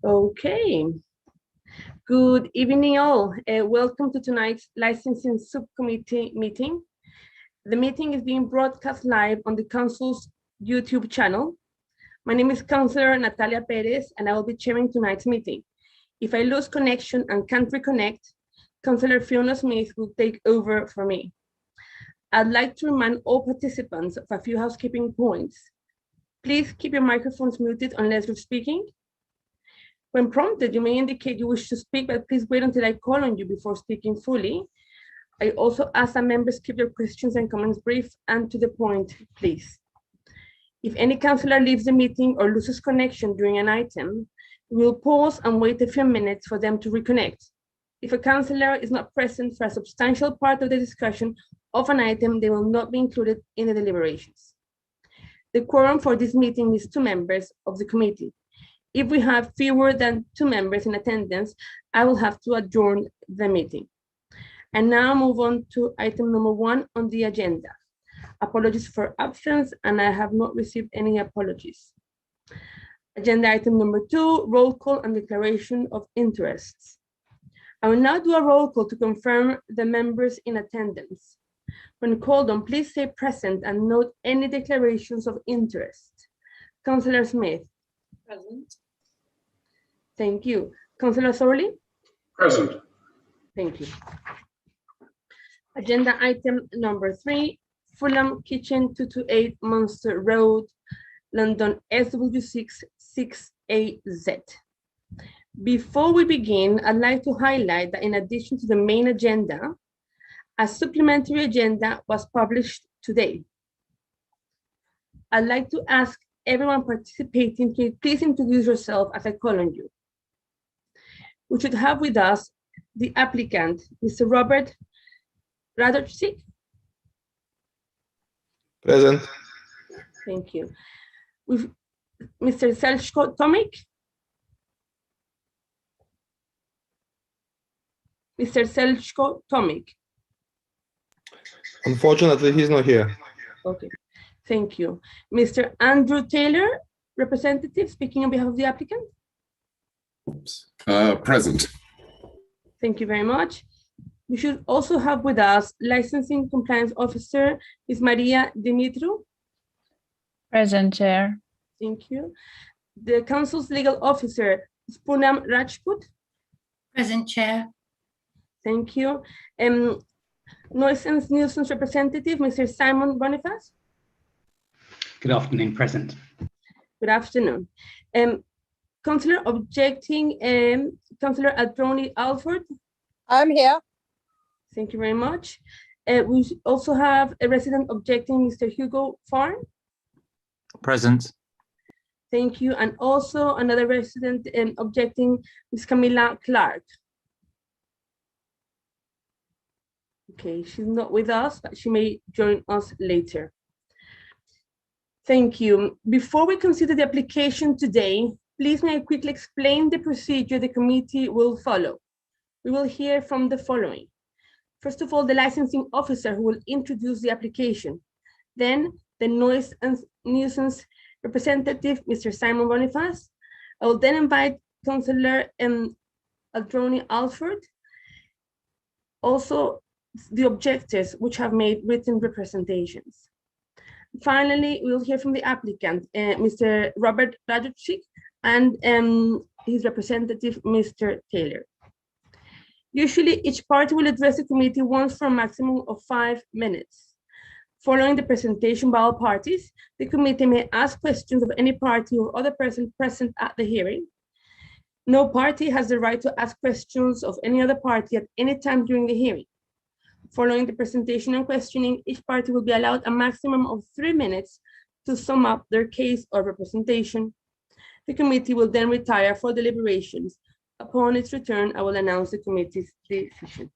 Okay. Good evening, all. Welcome to tonight's licensing subcommittee meeting. The meeting is being broadcast live on the Council's YouTube channel. My name is Councillor Natalia Perez, and I will be chairing tonight's meeting. If I lose connection and can't reconnect, Councillor Fiona Smith will take over for me. I'd like to remind all participants of a few housekeeping points. Please keep your microphones muted unless you're speaking. When prompted, you may indicate you wish to speak, but please wait until I call on you before speaking fully. I also ask that members keep their questions and comments brief and to the point, please. If any councillor leaves the meeting or loses connection during an item, we will pause and wait a few minutes for them to reconnect. If a councillor is not present for a substantial part of the discussion of an item, they will not be included in the deliberations. The quorum for this meeting is 2 members of the committee. If we have fewer than 2 members in attendance, I will have to adjourn the meeting. And now move on to item number 1 on the agenda. Apologies for absence, and I have not received any apologies. Agenda item number 2, roll call and declaration of interests. I will now do a roll call to confirm the members in attendance. When called on, please say present and note any declarations of interest. Councillor Smith. Present. Thank you. Councillor Thorley? Present. Thank you. Agenda item number 3, Fulham Kitchen 228 Munster Road, London SW6 6AZ. Before we begin, I'd like to highlight that in addition to the main agenda, a supplementary agenda was published today. I'd like to ask everyone participating to please introduce yourself as I call on you. We should have with us the applicant, Mr. Robert Radochik. Present. Thank you. With Mr. Selchko Tomic. Mr. Selchko Tomic. Unfortunately, he's not here. Okay, thank you. Mr. Andrew Taylor, representative, speaking on behalf of the applicant. Present. Thank you very much. We should also have with us licensing compliance officer, Ms. Maria Dimitru. Present, Chair. Thank you. The council's legal officer, Poonam Rajput. Present, Chair. Thank you. Nuisance representative, Mr. Simon Boniface. Good afternoon, present. Good afternoon. Councillor objecting, Councillor Adroni Alford. I'm here. Thank you very much. We also have a resident objecting, Mr. Hugo Farn. Present. Thank you. And also another resident objecting, Ms. Camilla Clark. Okay, she's not with us, but she may join us later. Thank you. Before we consider the application today, please may I quickly explain the procedure the committee will follow. We will hear from the following. First of all, the licensing officer who will introduce the application. Then the noise and nuisance representative, Mr. Simon Boniface. I will then invite Councillor Adroni Alford. Also, the objectors which have made written representations. Finally, we'll hear from the applicant, Mr. Robert Radochik, and his representative, Mr. Taylor. Usually, each party will address the committee once for a maximum of 5 minutes. Following the presentation by all parties, the committee may ask questions of any party or other person present at the hearing. No party has the right to ask questions of any other party at any time during the hearing. Following the presentation and questioning, each party will be allowed a maximum of 3 minutes to sum up their case or representation. The committee will then retire for deliberations. Upon its return, I will announce the committee's decision.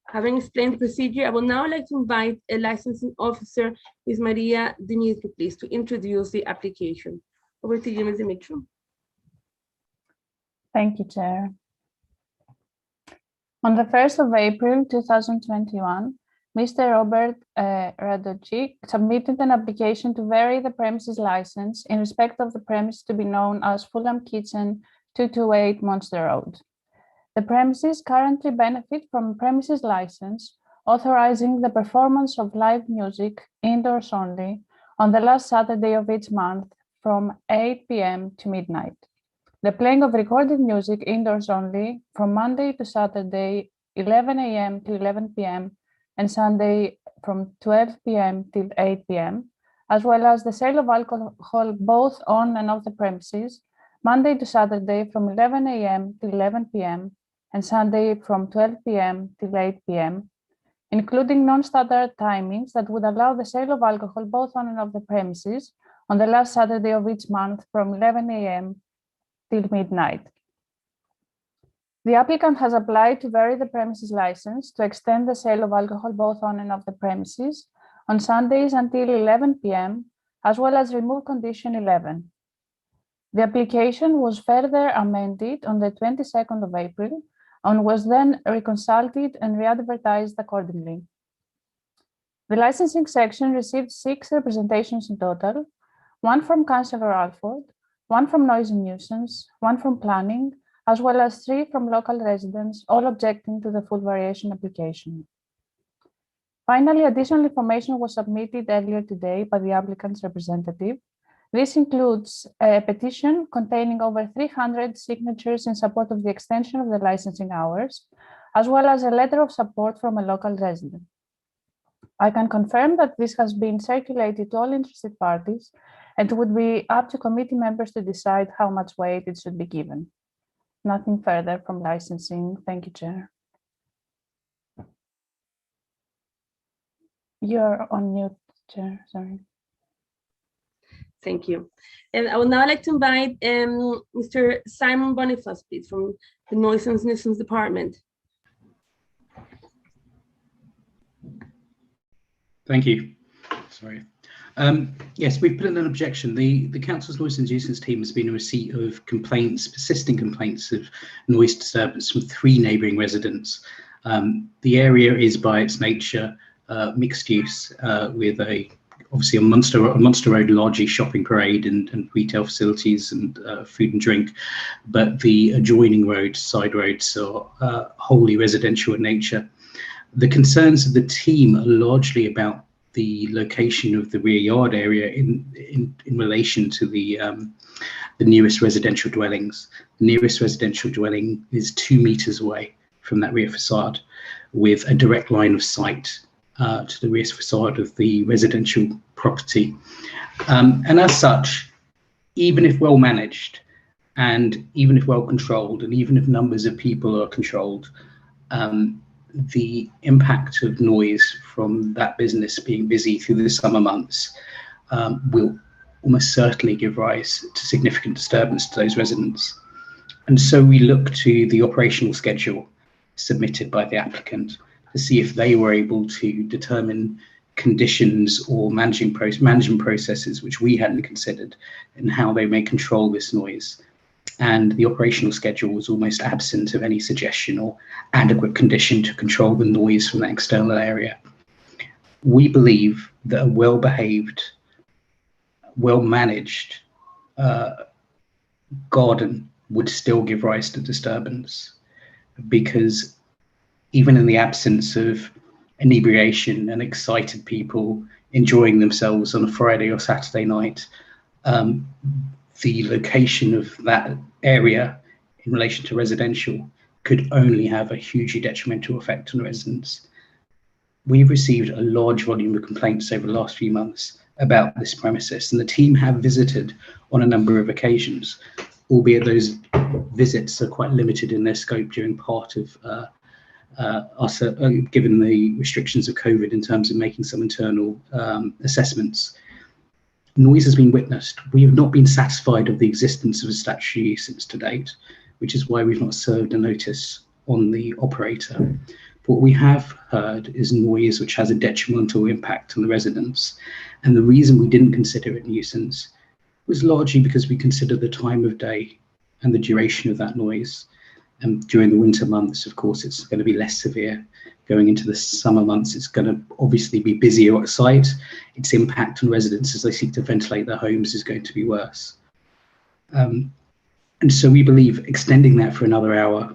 Having explained the procedure, I would now like to invite a licensing officer, Ms. Maria Dimitru, please, to introduce the application. Over to you, Ms. Dimitru. Thank you, Chair. On the 1st of April 2021, Mr. Robert Radojic submitted an application to vary the premises license in respect of the premise to be known as Fulham Kitchen 228 Monster Road. The premises currently benefit from a premises license authorizing the performance of live music indoors only on the last Saturday of each month from 8 p.m. to midnight. The playing of recorded music indoors only from Monday to Saturday, 11 a.m. to 11 p.m. and Sunday from 12 p.m. till 8 p.m., as well as the sale of alcohol both on and off the premises, Monday to Saturday from 11 a.m. to 11 p.m. and Sunday from 12 p.m. till 8 p.m., including non-standard timings that would allow the sale of alcohol both on and off the premises on the last Saturday of each month from 11 a.m. till midnight. The applicant has applied to vary the premises license to extend the sale of alcohol both on and off the premises on Sundays until 11 p.m., as well as remove condition 11. The application was further amended on the 22nd of April and was then reconsulted and re-advertised accordingly. The licensing section received 6 representations in total, 1 from Councillor Alford, 1 from Noise and Nuisance, 1 from Planning, as well as 3 from local residents, all objecting to the full variation application. Finally, additional information was submitted earlier today by the applicant's representative. This includes a petition containing over 300 signatures in support of the extension of the licensing hours, as well as a letter of support from a local resident. I can confirm that this has been circulated to all interested parties and it would be up to committee members to decide how much weight it should be given. Nothing further from licensing. Thank you, Chair. You're on mute, Chair, sorry. Thank you. And I would now like to invite Mr. Simon Boniface, please, from the Noise and Nuisance Department. Thank you. Sorry. Yes, we put in an objection. The council's noise and nuisance team has been in receipt of complaints, persisting complaints of noise disturbance from 3 neighbouring residents. The area is by its nature mixed use with obviously a Munster Road largely shopping parade and retail facilities and food and drink, but the adjoining roads, side roads, are wholly residential in nature. The concerns of the team are largely about the location of the rear yard area in relation to the nearest residential dwellings. The nearest residential dwelling is 2 meters away from that rear facade, with a direct line of sight to the rear facade of the residential property. And as such, even if well managed, and even if well controlled, and even if numbers of people are controlled, the impact of noise from that business being busy through the summer months will almost certainly give rise to significant disturbance to those residents. And so we look to the operational schedule submitted by the applicant to see if they were able to determine conditions or management processes which we hadn't considered and how they may control this noise. And the operational schedule was almost absent of any suggestion or adequate condition to control the noise from that external area. We believe that a well-behaved, well-managed garden would still give rise to disturbance, because even in the absence of inebriation and excited people enjoying themselves on a Friday or Saturday night, the location of that area in relation to residential could only have a hugely detrimental effect on residents. We've received a large volume of complaints over the last few months about this premises, and the team have visited on a number of occasions, albeit those visits are quite limited in their scope during part of us, given the restrictions of COVID in terms of making some internal assessments. Noise has been witnessed. We have not been satisfied of the existence of a statutory nuisance to date, which is why we've not served a notice on the operator. But what we have heard is noise which has a detrimental impact on the residents. And the reason we didn't consider it nuisance was largely because we consider the time of day and the duration of that noise. During the winter months, of course, it's going to be less severe. Going into the summer months, it's going to obviously be busier outside. Its impact on residents as they seek to ventilate their homes is going to be worse. And so we believe extending that for another hour,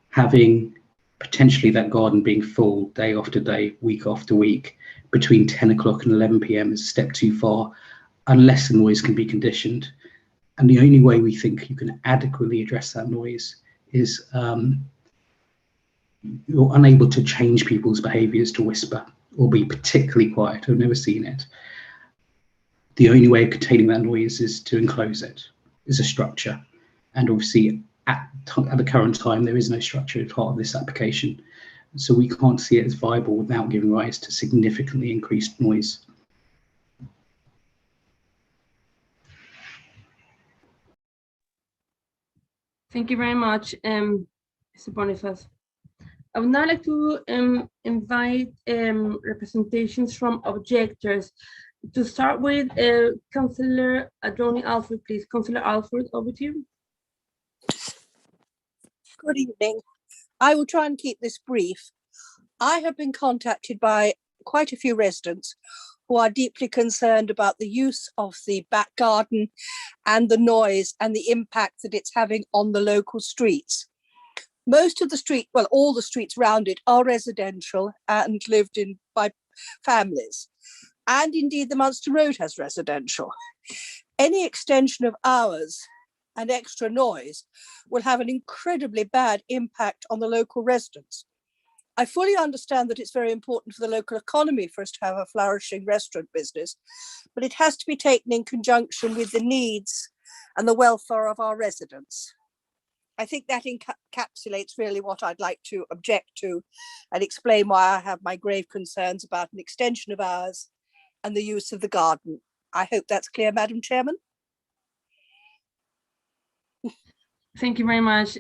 having potentially that garden being full day after day, week after week, between 10 o'clock and 11 p.m. is a step too far, unless the noise can be conditioned. And the only way we think you can adequately address that noise is you're unable to change people's behaviours to whisper or be particularly quiet. I've never seen it. The only way of containing that noise is to enclose it, is a structure. And obviously at the current time, there is no structure as part of this application. So we can't see it as viable without giving rise to significantly increased noise. Thank you very much, Mr. Boniface. I would now like to invite representations from objectors. To start with, Councillor Adroni Alford, please. Councillor Alford, over to you. Good evening. I will try and keep this brief. I have been contacted by quite a few residents who are deeply concerned about the use of the back garden and the noise and the impact that it's having on the local streets. Most of the street, well, all the streets around it are residential and lived in by families. And indeed, the Munster Road has residential. Any extension of hours and extra noise will have an incredibly bad impact on the local residents. I fully understand that it's very important for the local economy for us to have a flourishing restaurant business, but it has to be taken in conjunction with the needs and the welfare of our residents. I think that encapsulates really what I'd like to object to and explain why I have my grave concerns about an extension of hours and the use of the garden. I hope that's clear, Madam Chairman. Thank you very much,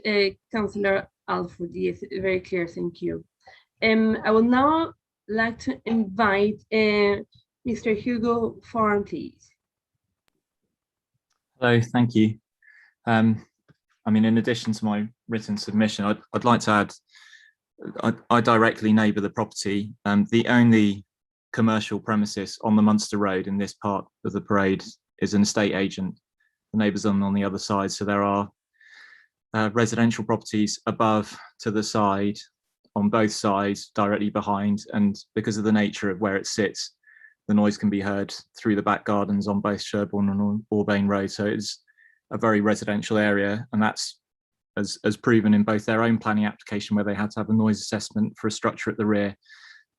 Councillor Alford. Yes, very clear, thank you. I would now like to invite Mr. Hugo Farn, please. Hello, thank you. I mean, in addition to my written submission, I'd like to add, I directly neighbour the property. The only commercial premises on the Munster Road in this part of the parade is an estate agent. The neighbours on the other side, so there are residential properties above, to the side, on both sides, directly behind, and because of the nature of where it sits, the noise can be heard through the back gardens on both Sherborne and Aubain Road. So it's a very residential area, and that's as proven in both their own planning application, where they had to have a noise assessment for a structure at the rear,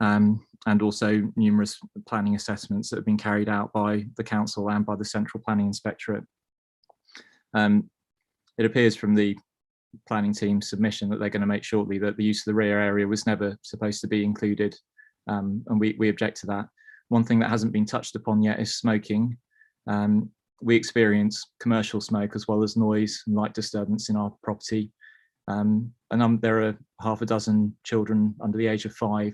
and also numerous planning assessments that have been carried out by the council and by the Central Planning Inspectorate. It appears from the planning team submission that they're going to make shortly that the use of the rear area was never supposed to be included, and we object to that. One thing that hasn't been touched upon yet is smoking. We experience commercial smoke as well as noise and light disturbance in our property. And there are half a dozen children under the age of 5.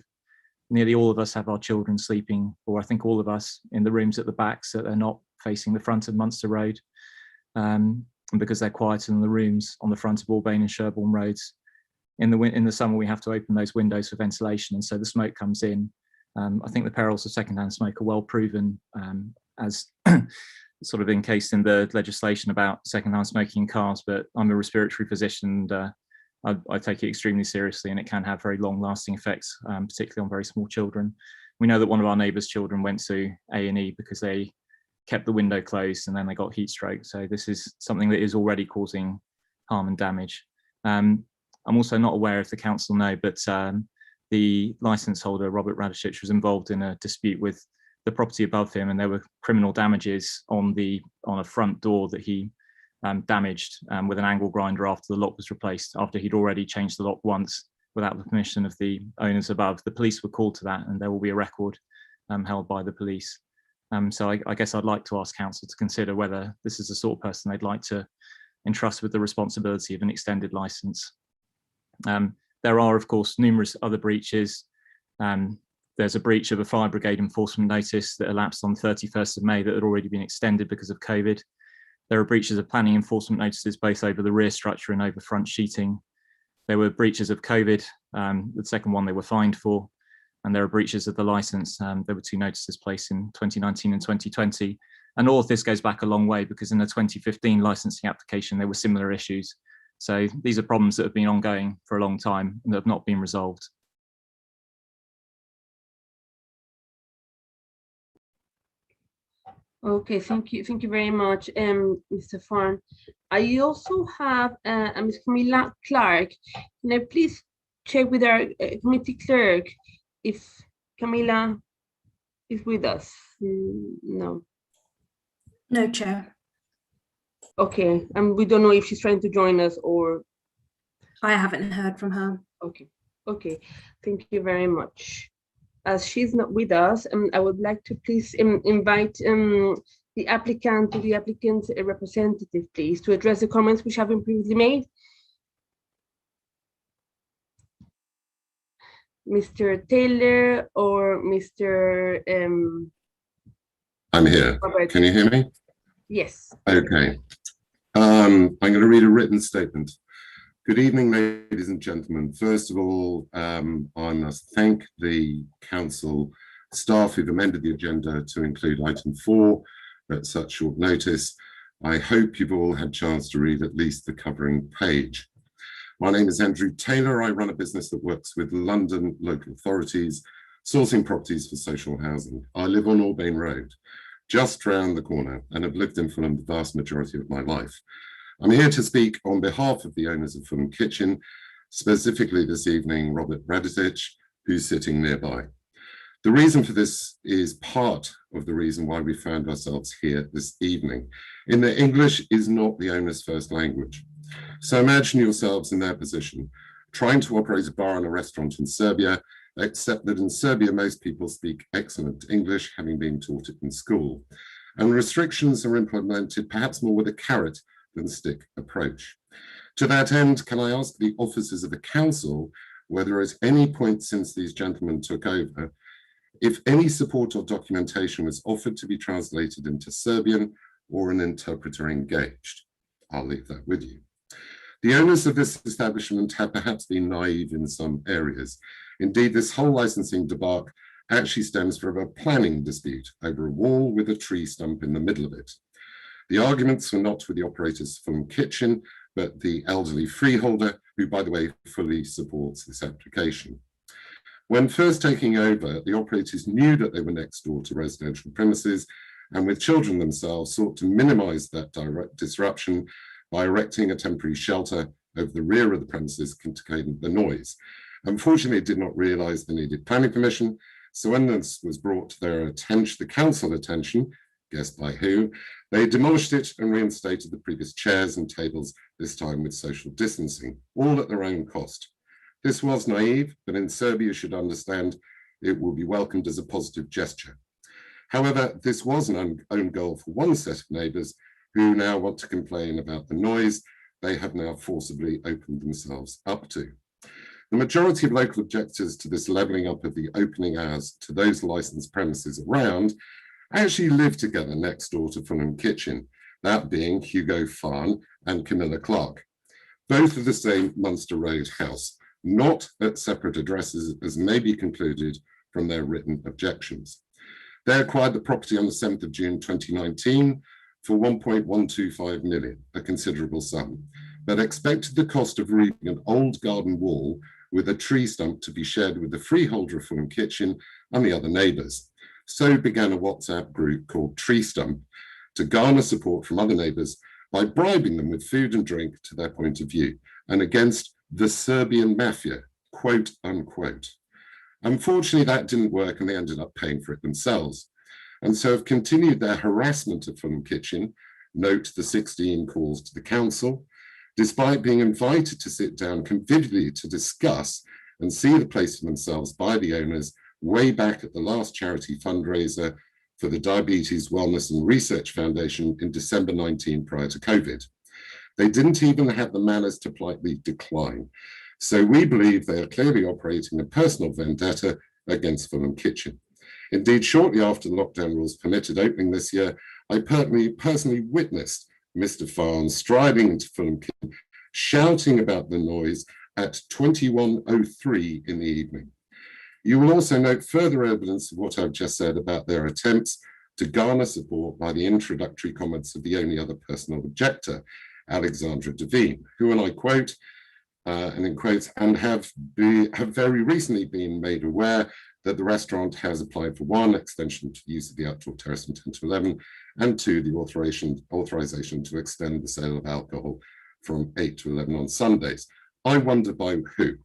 Nearly all of us have our children sleeping, or I think all of us, in the rooms at the back, so they're not facing the front of Munster Road. And because they're quieter than the rooms on the front of Aubain and Sherborne Roads. In the summer, we have to open those windows for ventilation, and so the smoke comes in. I think the perils of secondhand smoke are well proven, as sort of encased in the legislation about secondhand smoking in cars, but I'm a respiratory physician, and I take it extremely seriously, and it can have very long-lasting effects, particularly on very small children. We know that one of our neighbours' children went to A&E because they kept the window closed and then they got heat stroke. So this is something that is already causing harm and damage. I'm also not aware if the council know, but the licence holder, Robert Radishich, was involved in a dispute with the property above him, and there were criminal damages on a front door that he damaged with an angle grinder after the lock was replaced, after he'd already changed the lock once without the permission of the owners above. The police were called to that, and there will be a record held by the police. So I guess I'd like to ask council to consider whether this is the sort of person they'd like to entrust with the responsibility of an extended licence. There are, of course, numerous other breaches. There's a breach of a fire brigade enforcement notice that elapsed on 31st of May that had already been extended because of COVID. There are breaches of planning enforcement notices both over the rear structure and over front sheeting. There were breaches of COVID, the second one they were fined for, and there are breaches of the license. There were 2 notices placed in 2019 and 2020. And all of this goes back a long way, because in the 2015 licensing application, there were similar issues. So these are problems that have been ongoing for a long time and that have not been resolved. Okay, thank you very much, Mr. Farn. I also have Ms. Camilla Clark. Can I please check with our committee clerk if Camilla is with us? No. No, Chair. Okay, and we don't know if she's trying to join us or. I haven't heard from her. Okay, thank you very much. As she's not with us, I would like to please invite the applicant to the applicant's representative, please, to address the comments which have been previously made. Mr. Taylor or Mr. I'm here. Robert. Can you hear me? Yes. Okay. I'm going to read a written statement. Good evening, ladies and gentlemen. First of all, I must thank the council staff who've amended the agenda to include item 4 at such short notice. I hope you've all had a chance to read at least the covering page. My name is Andrew Taylor. I run a business that works with London local authorities, sourcing properties for social housing. I live on Albane Road, just round the corner, and have lived in Fulham the vast majority of my life. I'm here to speak on behalf of the owners of Fulham Kitchen, specifically this evening, Robert Radicic, who's sitting nearby. The reason for this is part of the reason why we found ourselves here this evening, in that English is not the owner's first language. So imagine yourselves in their position, trying to operate a bar and a restaurant in Serbia, except that in Serbia, most people speak excellent English, having been taught it in school. And restrictions are implemented perhaps more with a carrot than stick approach. To that end, can I ask the officers of the council whether at any point since these gentlemen took over, if any support or documentation was offered to be translated into Serbian or an interpreter engaged? I'll leave that with you. The owners of this establishment have perhaps been naive in some areas. Indeed, this whole licensing debacle actually stems from a planning dispute over a wall with a tree stump in the middle of it. The arguments were not with the operators from Kitchen, but the elderly freeholder, who, by the way, fully supports this application. When first taking over, the operators knew that they were next door to residential premises, and with children themselves, sought to minimize that direct disruption by erecting a temporary shelter over the rear of the premises containing the noise. Unfortunately, it did not realize the needed planning permission, so when this was brought to their attention, the council attention, guess by who, they demolished it and reinstated the previous chairs and tables, this time with social distancing, all at their own cost. This was naive, but in Serbia you should understand it will be welcomed as a positive gesture. However, this was an own goal for one set of neighbours who now want to complain about the noise they have now forcibly opened themselves up to. The majority of local objectors to this levelling up of the opening hours to those licensed premises around actually live together next door to Fulham Kitchen, that being Hugo Farn and Camilla Clark, both of the same Munster Road house, not at separate addresses as may be concluded from their written objections. They acquired the property on the 7th of June 2019 for 1.125 million, a considerable sum, but expected the cost of reading an old garden wall with a tree stump to be shared with the freeholder of Fulham Kitchen and the other neighbours. So began a WhatsApp group called Tree Stump to garner support from other neighbours by bribing them with food and drink to their point of view and against the Serbian mafia, quote unquote. Unfortunately, that didn't work and they ended up paying for it themselves. And so have continued their harassment of Fulham Kitchen, note the 16 calls to the council, despite being invited to sit down convivially to discuss and see the place for themselves by the owners way back at the last charity fundraiser for the Diabetes Wellness and Research Foundation in December 19 prior to COVID. They didn't even have the manners to politely decline. So we believe they are clearly operating a personal vendetta against Fulham Kitchen. Indeed, shortly after the lockdown rules permitted opening this year, I personally witnessed Mr. Farn striding into Fulham Kitchen, shouting about the noise at 21:03 in the evening. You will also note further evidence of what I've just said about their attempts to garner support by the introductory comments of the only other personal objector, Alexandra Devine, who, and I quote, and in quotes, and have very recently been made aware that the restaurant has applied for 1, extension to use of the outdoor terrace from 10 to 11, and 2, the authorization to extend the sale of alcohol from 8 to 11 on Sundays. I wonder by who.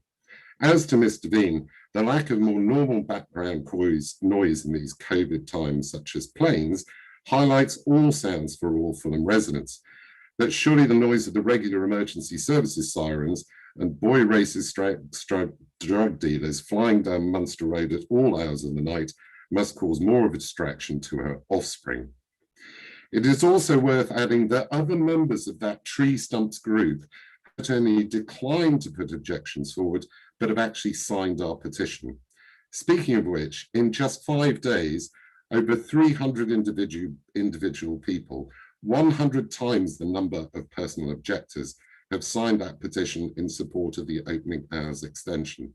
As to Ms. Devine, the lack of more normal background noise in these COVID times, such as planes, highlights all sounds for all Fulham residents. But surely the noise of the regular emergency services sirens and boy racist drug dealers flying down Munster Road at all hours of the night must cause more of a distraction to her offspring. It is also worth adding that other members of that tree stumps group not only declined to put objections forward, but have actually signed our petition. Speaking of which, in just 5 days, over 300 individual people, 100 times the number of personal objectors, have signed that petition in support of the opening hours extension,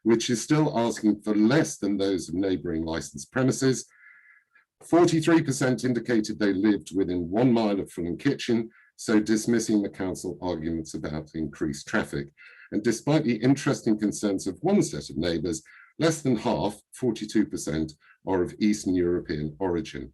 which is still asking for less than those of neighbouring licensed premises. 43% indicated they lived within 1 mile of Fulham Kitchen, so dismissing the council arguments about increased traffic. And despite the interesting concerns of one set of neighbours, less than half, 42%, are of Eastern European origin.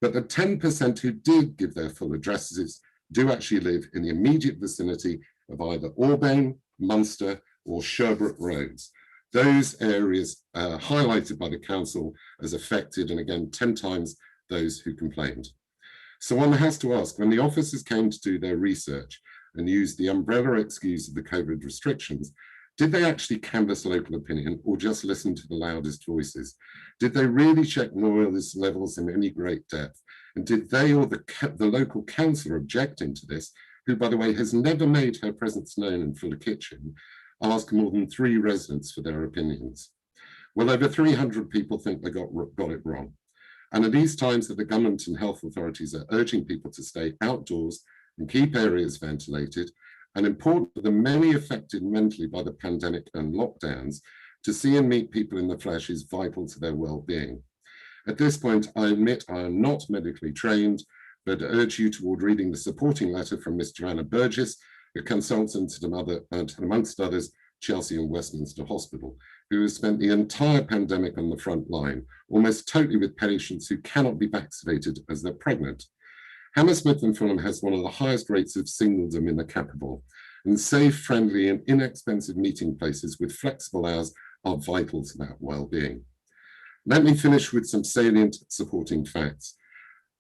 But the 10% who did give their full addresses do actually live in the immediate vicinity of either Aubain, Munster, or Sherbrook roads. Those areas highlighted by the council as affected, and again, 10 times those who complained. So one has to ask, when the officers came to do their research and used the umbrella excuse of the COVID restrictions, did they actually canvass local opinion or just listen to the loudest voices? Did they really check noise levels in any great depth? And did they or the local councillor objecting to this, who, by the way, has never made her presence known in Fulham Kitchen, ask more than 3 residents for their opinions? Well, over 300 people think they got it wrong. And at these times that the government and health authorities are urging people to stay outdoors and keep areas ventilated, and important for the many affected mentally by the pandemic and lockdowns, to see and meet people in the flesh is vital to their well-being. At this point, I admit I am not medically trained, but urge you toward reading the supporting letter from Miss Joanna Burgess, a consultant at amongst others, Chelsea and Westminster Hospital, who has spent the entire pandemic on the front line, almost totally with patients who cannot be vaccinated as they're pregnant. Hammersmith and Fulham has one of the highest rates of singledom in the capital, and safe, friendly and inexpensive meeting places with flexible hours are vital to that well-being. Let me finish with some salient supporting facts.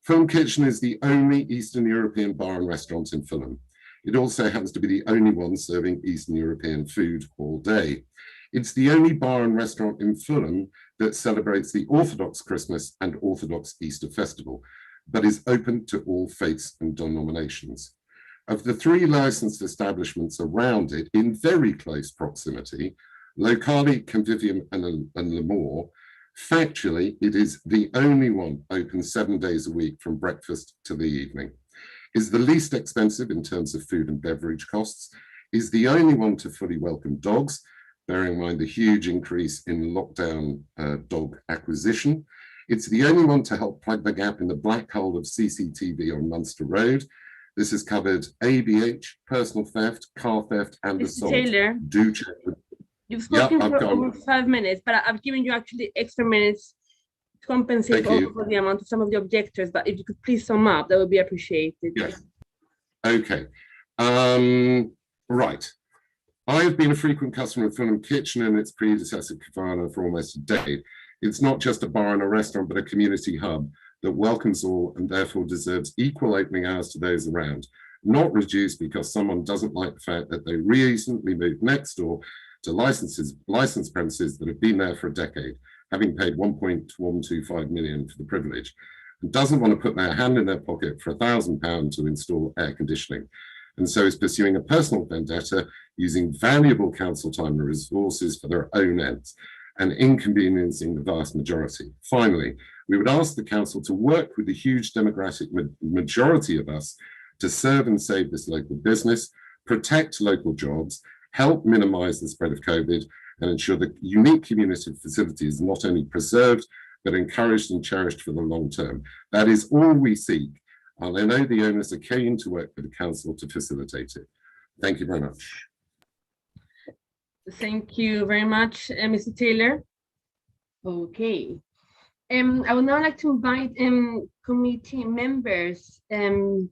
Fulham Kitchen is the only Eastern European bar and restaurant in Fulham. It also happens to be the only one serving Eastern European food all day. It's the only bar and restaurant in Fulham that celebrates the Orthodox Christmas and Orthodox Easter festival, but is open to all faiths and denominations. Of the 3 licensed establishments around it, in very close proximity, Locali, Convivium and L'Amour, factually, it is the only one open 7 days a week from breakfast to the evening, is the least expensive in terms of food and beverage costs, is the only one to fully welcome dogs, bearing in mind the huge increase in lockdown dog acquisition. It's the only one to help plug the gap in the black hole of CCTV on Munster Road. This has covered ABH, personal theft, car theft, and assault. Taylor, do check with. You've spoken for over 5 minutes, but I've given you actually extra minutes to compensate for the amount of some of the objectors. But if you could please sum up, that would be appreciated. Yes. Okay. Right. I have been a frequent customer of Fulham Kitchen and its predecessor, Kavana, for almost a decade. It's not just a bar and a restaurant, but a community hub that welcomes all and therefore deserves equal opening hours to those around, not reduced because someone doesn't like the fact that they recently moved next door to licensed premises that have been there for a decade, having paid 1.125 million for the privilege, and doesn't want to put their hand in their pocket for £1,000 to install air conditioning, and so is pursuing a personal vendetta using valuable council time and resources for their own ends and inconveniencing the vast majority. Finally, we would ask the council to work with the huge demographic majority of us to serve and save this local business, protect local jobs, help minimize the spread of COVID, and ensure the unique community facility is not only preserved, but encouraged and cherished for the long term. That is all we seek. And I know the owners are keen to work with the council to facilitate it. Thank you very much. Thank you very much, Mr. Taylor. Okay. I would now like to invite committee members. Do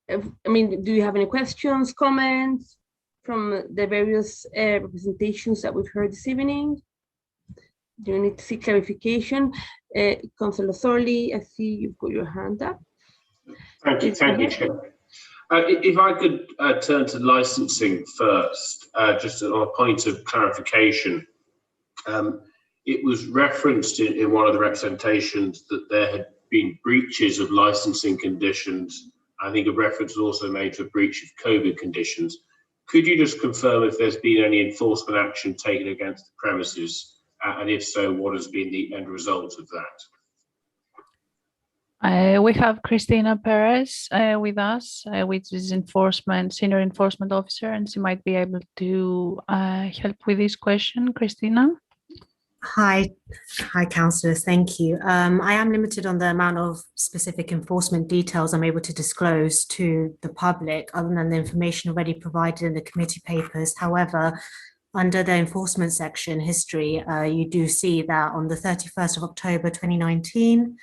you have any questions, comments from the various representations that we've heard this evening? Do you need to seek clarification? Councillor Thorley, I see you've got your hand up. Thank you, Chair. If I could turn to licensing first, just on a point of clarification. It was referenced in one of the representations that there had been breaches of licensing conditions. I think a reference was also made to a breach of COVID conditions. Could you just confirm if there's been any enforcement action taken against the premises? And if so, what has been the end result of that? We have Christina Perez with us, which is senior enforcement officer, and she might be able to help with this question. Christina? Hi, councillors, thank you. I am limited on the amount of specific enforcement details I'm able to disclose to the public, other than the information already provided in the committee papers. However, under the enforcement section history, you do see that on the 31st of October 2019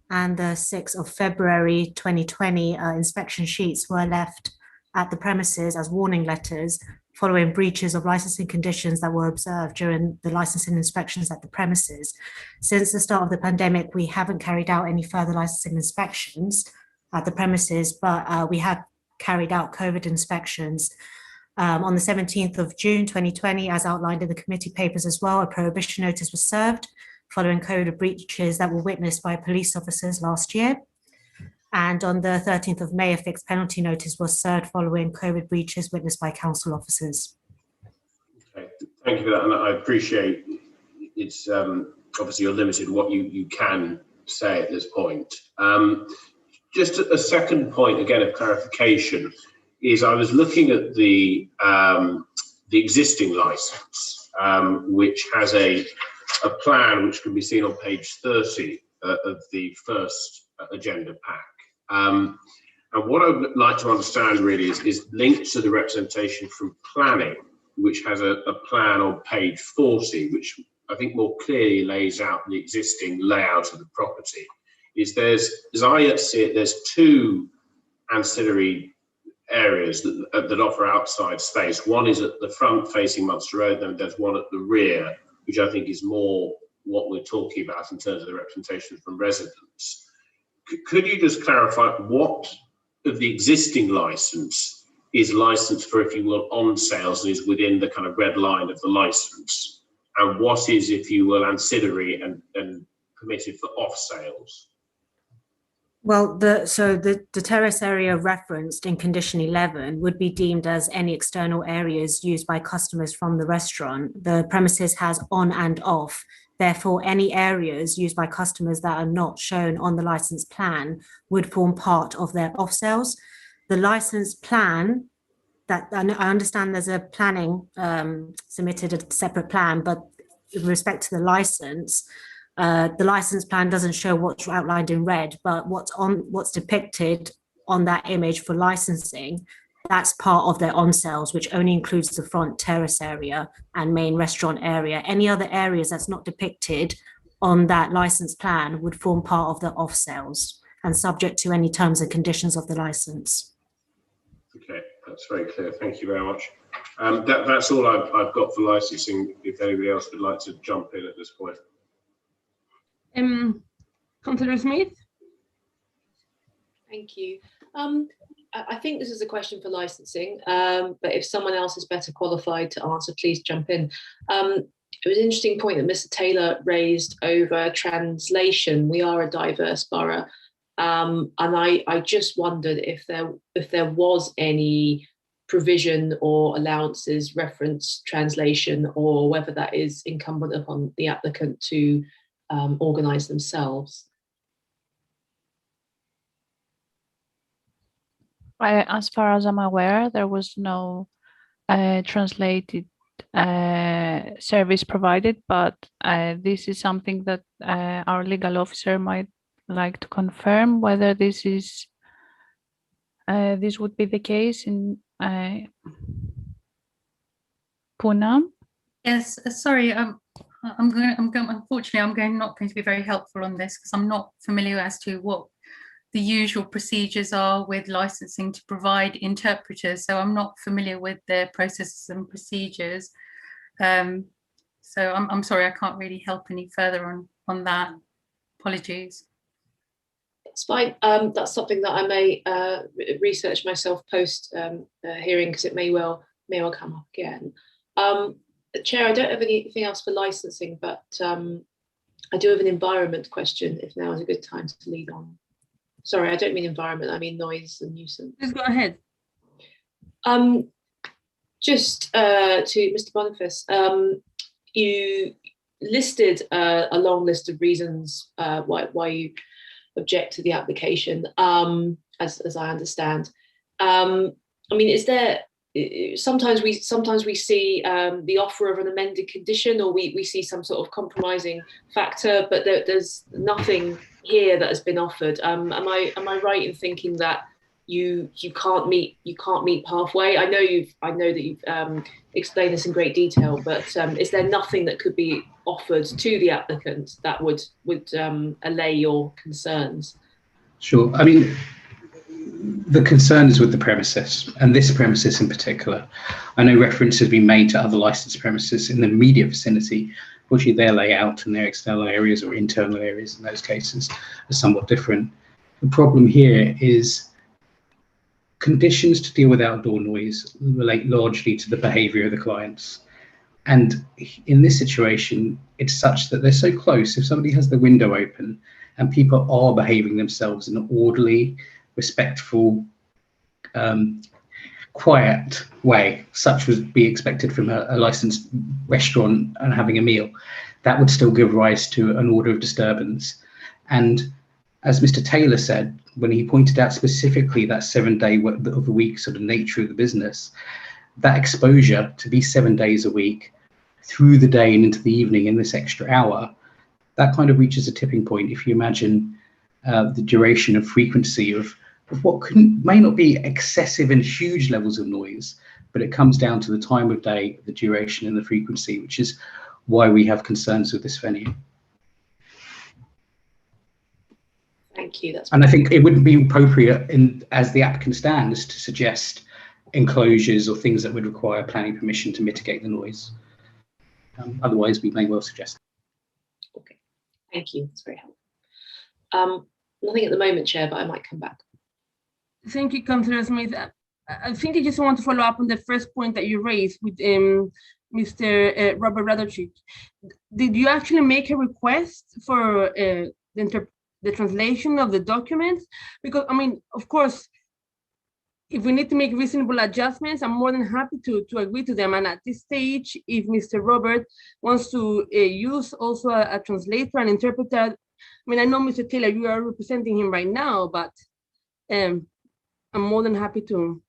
and the 6th of February 2020, inspection sheets were left at the premises as warning letters following breaches of licensing conditions that were observed during the licensing inspections at the premises. Since the start of the pandemic, we haven't carried out any further licensing inspections at the premises, but we have carried out COVID inspections. On the 17th of June 2020, as outlined in the committee papers as well, a prohibition notice was served following COVID breaches that were witnessed by police officers last year. And on the 13th of May, a fixed penalty notice was served following COVID breaches witnessed by council officers. Okay, thank you for that. And I appreciate it's obviously you're limited what you can say at this point. Just a second point, again, of clarification, is I was looking at the existing license, which has a plan which can be seen on page 30 of the first agenda pack. And what I would like to understand really is linked to the representation from planning, which has a plan on page 40, which I think more clearly lays out the existing layout of the property. Is there's, as I see it, there's two ancillary areas that offer outside space. One is at the front facing Munster Road, then there's one at the rear, which I think is more what we're talking about in terms of the representation from residents. Could you just clarify what of the existing license is licensed for, if you will, on sales and is within the kind of red line of the license, and what is, if you will, ancillary and permitted for off sales? Well, the terrace area referenced in condition 11 would be deemed as any external areas used by customers from the restaurant. The premises has on and off. Therefore, any areas used by customers that are not shown on the license plan would form part of their off sales. The license plan, that I understand there's a planning submitted a separate plan, but with respect to the license plan doesn't show what's outlined in red, but what's depicted on that image for licensing, that's part of their on sales, which only includes the front terrace area and main restaurant area. Any other areas that's not depicted on that license plan would form part of the off sales and subject to any terms and conditions of the license. Okay, that's very clear. Thank you very much. That's all I've got for licensing. If anybody else would like to jump in at this point. Councillor Smith. Thank you. I think this is a question for licensing, but if someone else is better qualified to answer, please jump in. It was an interesting point that Mr. Taylor raised over translation. We are a diverse borough, and I just wondered if there was any provision or allowances reference translation, or whether that is incumbent upon the applicant to organise themselves. As far as I'm aware, there was no translated service provided, but this is something that our legal officer might like to confirm whether this is this would be the case in Pune. Yes, sorry, unfortunately, I'm not going to be very helpful on this because I'm not familiar as to what the usual procedures are with licensing to provide interpreters. So I'm not familiar with their processes and procedures. So I'm sorry, I can't really help any further on that. Apologies. It's fine. That's something that I may research myself post hearing, because it may well come up again. Chair, I don't have anything else for licensing, but I do have an environment question, if now is a good time to lead on. Sorry, I don't mean environment, I mean noise and nuisance. Please go ahead. Just to Mr. Boniface, you listed a long list of reasons why you object to the application, as I understand. I mean, is there, sometimes we see the offer of an amended condition, or we see some sort of compromising factor, but there's nothing here that has been offered. Am I right in thinking that you can't meet halfway? I know that you've explained this in great detail, but is there nothing that could be offered to the applicant that would allay your concerns? Sure. I mean, the concern is with the premises, and this premises in particular. I know reference has been made to other licensed premises in the immediate vicinity. Fortunately, their layout and their external areas or internal areas in those cases are somewhat different. The problem here is conditions to deal with outdoor noise relate largely to the behaviour of the clients. And in this situation, it's such that they're so close. If somebody has the window open and people are behaving themselves in an orderly, respectful, quiet way, such would be expected from a licensed restaurant and having a meal, that would still give rise to an order of disturbance. And as Mr. Taylor said, when he pointed out specifically that 7-day of the week sort of nature of the business, that exposure to be 7 days a week through the day and into the evening in this extra hour, that kind of reaches a tipping point. If you imagine the duration and frequency of what may not be excessive and huge levels of noise, but it comes down to the time of day, the duration and the frequency, which is why we have concerns with this venue. Thank you. And I think it wouldn't be appropriate, as the applicant stands, to suggest enclosures or things that would require planning permission to mitigate the noise. Otherwise, we may well suggest. Okay, thank you. That's very helpful. Nothing at the moment, Chair, but I might come back. Thank you, Councillor Smith. I think I just want to follow up on the first point that you raised with Mr. Robert Radochik. Did you actually make a request for the translation of the documents? Because, I mean, of course, if we need to make reasonable adjustments, I'm more than happy to agree to them. And at this stage, if Mr. Robert wants to use also a translator and interpreter, I mean, I know, Mr. Taylor, you are representing him right now, but I'm more than happy to.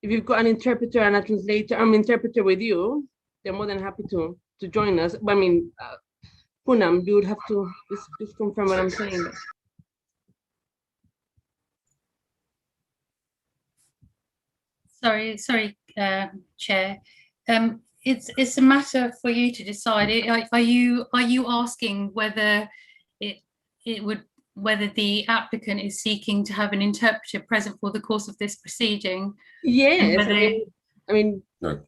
If you've got an interpreter and a translator, I'm interpreter with you, they're more than happy to join us. But I mean, Poonam, you would have to just confirm what I'm saying. Sorry, Chair. It's a matter for you to decide. Are you asking whether whether the applicant is seeking to have an interpreter present for the course of this proceeding? Yes, I mean. No.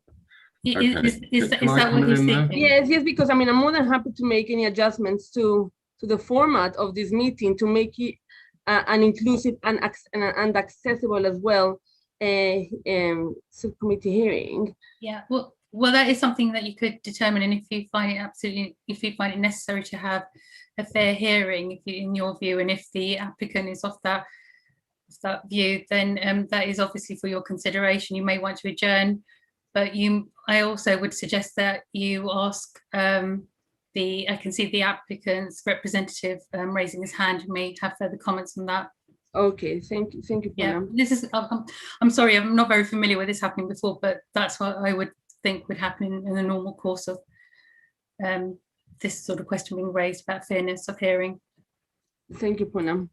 Is that what he's thinking? Yes, because I mean, I'm more than happy to make any adjustments to the format of this meeting to make it an inclusive and accessible as well subcommittee hearing. Yeah, well, that is something that you could determine, and if you find it necessary to have a fair hearing, in your view, and if the applicant is of that view, then that is obviously for your consideration. You may want to adjourn, but I also would suggest that you ask I can see the applicant's representative raising his hand, who may have further comments on that. Okay, thank you, Yeah, Poonam. this is, I'm sorry, I'm not very familiar with this happening before, but that's what I would think would happen in the normal course of this sort of question being raised about fairness of hearing. Thank you, Poonam.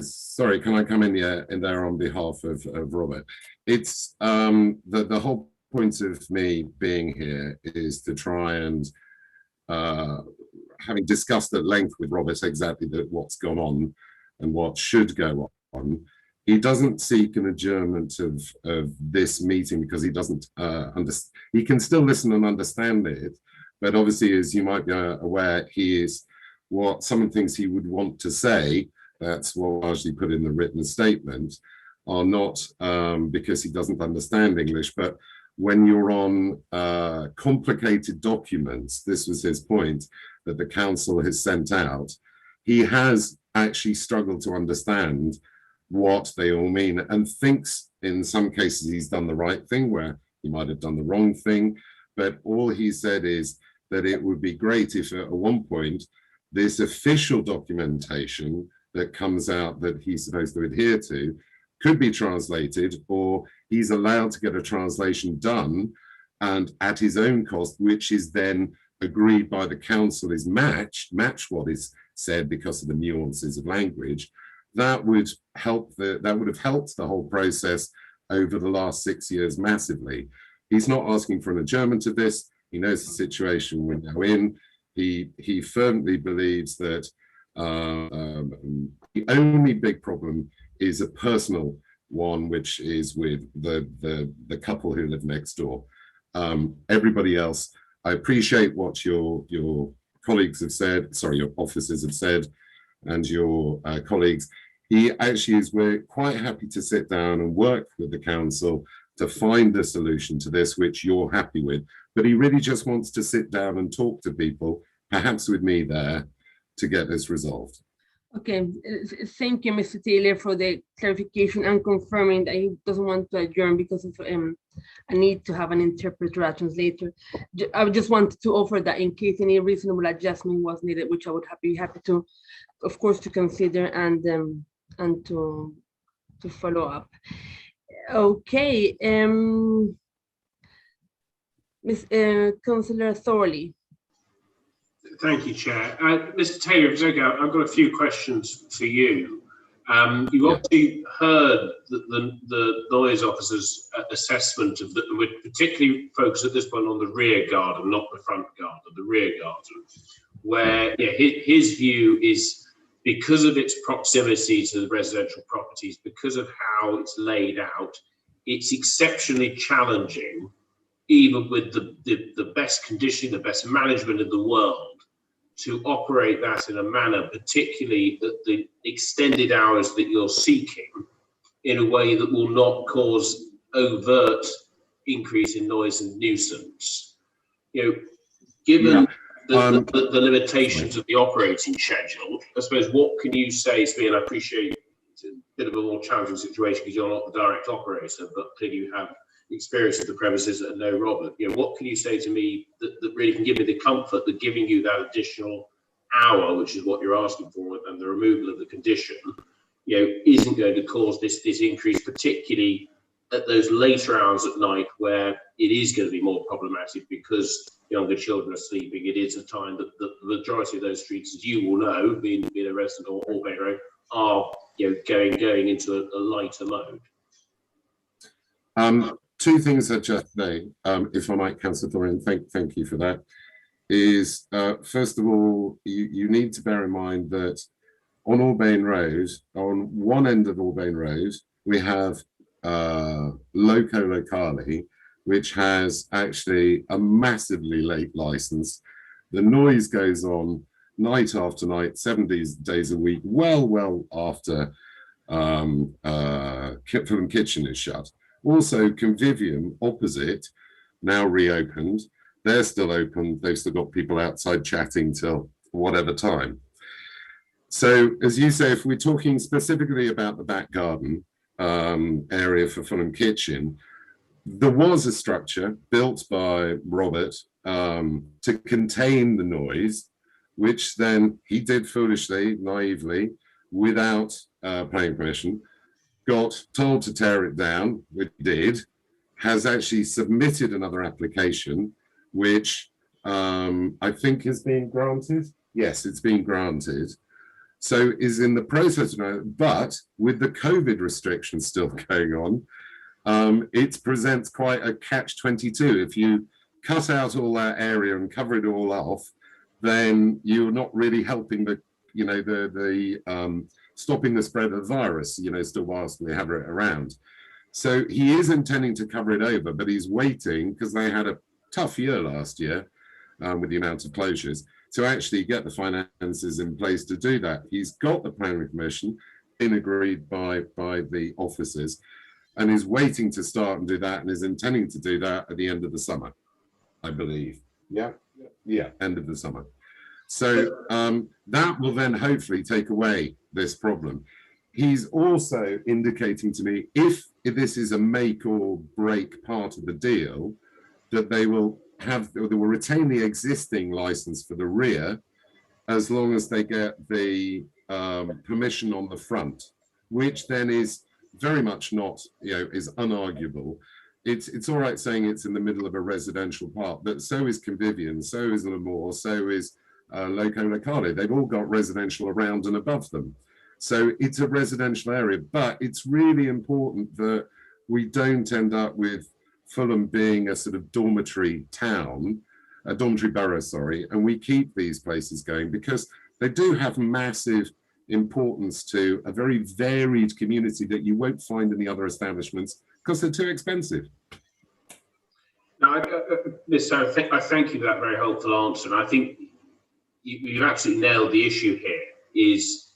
Sorry, can I come in there on behalf of Robert? It's the whole point of me being here is to try and having discussed at length with Robert exactly what's gone on and what should go on. He doesn't seek an adjournment of this meeting because he doesn't understand. He can still listen and understand it, but obviously, as you might be aware, he is what some things he would want to say. That's what largely put in the written statement, are not because he doesn't understand English, but when you're on complicated documents, this was his point, that the council has sent out, he has actually struggled to understand what they all mean and thinks in some cases he's done the right thing where he might have done the wrong thing. But all he said is that it would be great if at one point this official documentation that comes out that he's supposed to adhere to could be translated, or he's allowed to get a translation done and at his own cost, which is then agreed by the council, is match what is said because of the nuances of language. That would help that would have helped the whole process over the last 6 years massively. He's not asking for an adjournment of this. He knows the situation we're now in. He firmly believes that the only big problem is a personal one, which is with the couple who live next door. Everybody else, I appreciate what your colleagues have said, sorry, your officers have said, and your colleagues. He actually is, we're quite happy to sit down and work with the council to find a solution to this, which you're happy with. But he really just wants to sit down and talk to people, perhaps with me there, to get this resolved. Okay, thank you, Mr. Taylor, for the clarification and confirming that he doesn't want to adjourn because of a need to have an interpreter or translator. I just wanted to offer that in case any reasonable adjustment was needed, which I would be happy to, of course, to consider and to follow up. Okay, Councillor Thorley. Thank you, Chair. Mr. Taylor, if it's okay, I've got a few questions for you. You obviously heard the noise officer's assessment of that. We're particularly focused at this point on the rear garden, not the front garden, the rear garden, where his view is because of its proximity to the residential properties, because of how it's laid out, it's exceptionally challenging, even with the best conditioning, the best management in the world, to operate that in a manner, particularly at the extended hours that you're seeking, in a way that will not cause overt increase in noise and nuisance. You know, given the limitations of the operating schedule, I suppose what can you say to me, and I appreciate it's a bit of a more challenging situation because you're not the direct operator, but clearly you have experience of the premises and know Robert. You know, what can you say to me that really can give me the comfort that giving you that additional hour, which is what you're asking for, and the removal of the condition, you know, isn't going to cause this increase, particularly at those later hours at night where it is going to be more problematic because younger children are sleeping. It is a time that the majority of those streets, as you will know, being a resident or Albany Road, are going into a lighter mode. Two things I'd just say, if I might, Councillor Thorian, thank you for that, is first of all, you need to bear in mind that on Albany Road, on one end of Albany Road, we have Loco Locale, which has actually a massively late license. The noise goes on night after night, 7 days a week, well after Fulham Kitchen is shut. Also, Convivium opposite, now reopened. They're still open. They've still got people outside chatting till whatever time. So, as you say, if we're talking specifically about the back garden area for Fulham Kitchen, there was a structure built by Robert to contain the noise, which then he did foolishly, naively, without planning permission, got told to tear it down, which did, has actually submitted another application, which I think has been granted. Yes, it's been granted. So is in the process now, but with the COVID restrictions still going on, it presents quite a catch-22. If you cut out all that area and cover it all off, then you're not really helping the, stopping the spread of the virus, still whilst we have it around. So he is intending to cover it over, but he's waiting because they had a tough year last year with the amount of closures to actually get the finances in place to do that. He's got the planning permission, been agreed by the officers, and is waiting to start and do that, and is intending to do that at the end of the summer, I believe. Yeah, end of the summer. So that will then hopefully take away this problem. He's also indicating to me, if this is a make or break part of the deal, that they will retain the existing license for the rear, as long as they get the permission on the front, which then is very much not, is unarguable. It's all right saying it's in the middle of a residential park, but so is Convivian, so is Lemoore, so is Loco Locale. They've all got residential around and above them. So it's a residential area, but it's really important that we don't end up with Fulham being a sort of dormitory town, a dormitory borough, sorry, and we keep these places going because they do have massive importance to a very varied community that you won't find in the other establishments because they're too expensive. No, I thank you for that very helpful answer. And I think you've absolutely nailed the issue here. Is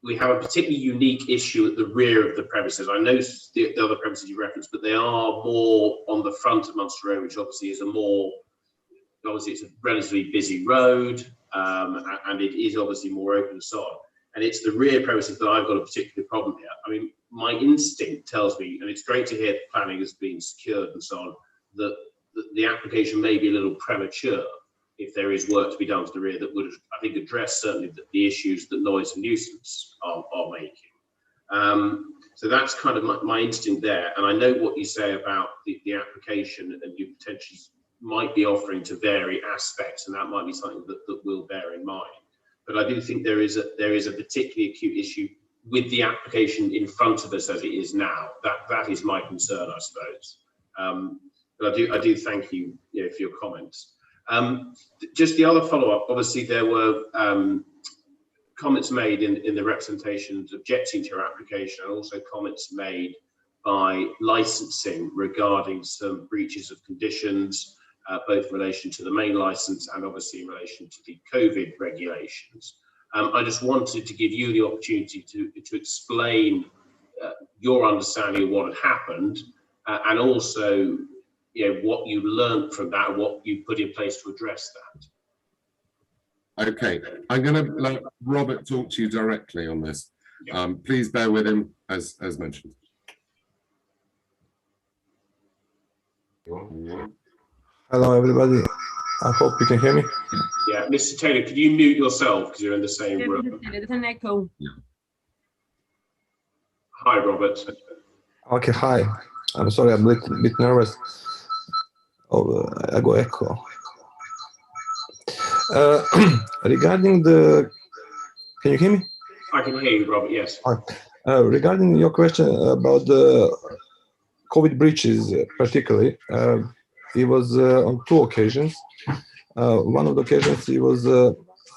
we have a particularly unique issue at the rear of the premises. I know the other premises you referenced, but they are more on the front of Munster Road, which obviously is it's a relatively busy road, and it is obviously more open and so on. And it's the rear premises that I've got a particular problem here. I mean, my instinct tells me, and it's great to hear that planning has been secured and so on, that the application may be a little premature if there is work to be done to the rear that would, I think, address certainly the issues that noise and nuisance are making. So that's kind of my instinct there. And I know what you say about the application, and you potentially might be offering to vary aspects, and that might be something that we'll bear in mind. But I do think there is a particularly acute issue with the application in front of us as it is now. That is my concern, I suppose. But I do thank you, for your comments. Just the other follow-up, obviously there were comments made in the representations objecting to your application, and also comments made by licensing regarding some breaches of conditions, both in relation to the main license and obviously in relation to the COVID regulations. I just wanted to give you the opportunity to explain your understanding of what had happened, and also what you learned from that, what you put in place to address that. Okay, I'm going to let Robert talk to you directly on this. Yeah. Please bear with him, as mentioned. Hello, everybody. I hope you can hear me. Yeah, Mr. Taylor, could you mute yourself because you're in the same room? There's an echo. Yeah. Hi, Robert. Okay, hi. I'm sorry, I'm a little bit nervous. Oh, I go echo. Regarding can you hear me? I can hear you, Robert, yes. Regarding your question about the COVID breaches, particularly, it was on 2 occasions. One of the occasions, it was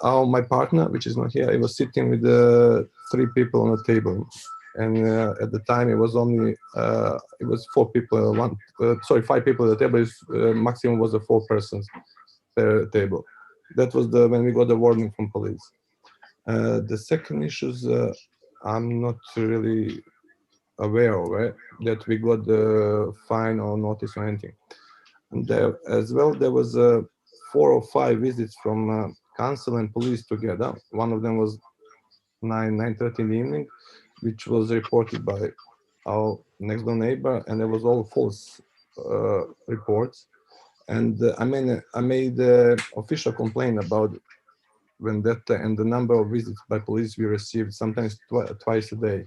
my partner, which is not here, he was sitting with 3 people on a table. And at the time, it was only, it was 4 people, 5 people at the table. Maximum was 4 persons per table. That was when we got the warning from police. The second issues, I'm not really aware of it, that we got the fine or notice or anything. And there, as well, there was 4 or 5 visits from council and police together. One of them was 9:30 in the evening, which was reported by our next door neighbor, and there was all false reports. And I made official complaint about vendetta, and the number of visits by police we received, sometimes twice a day.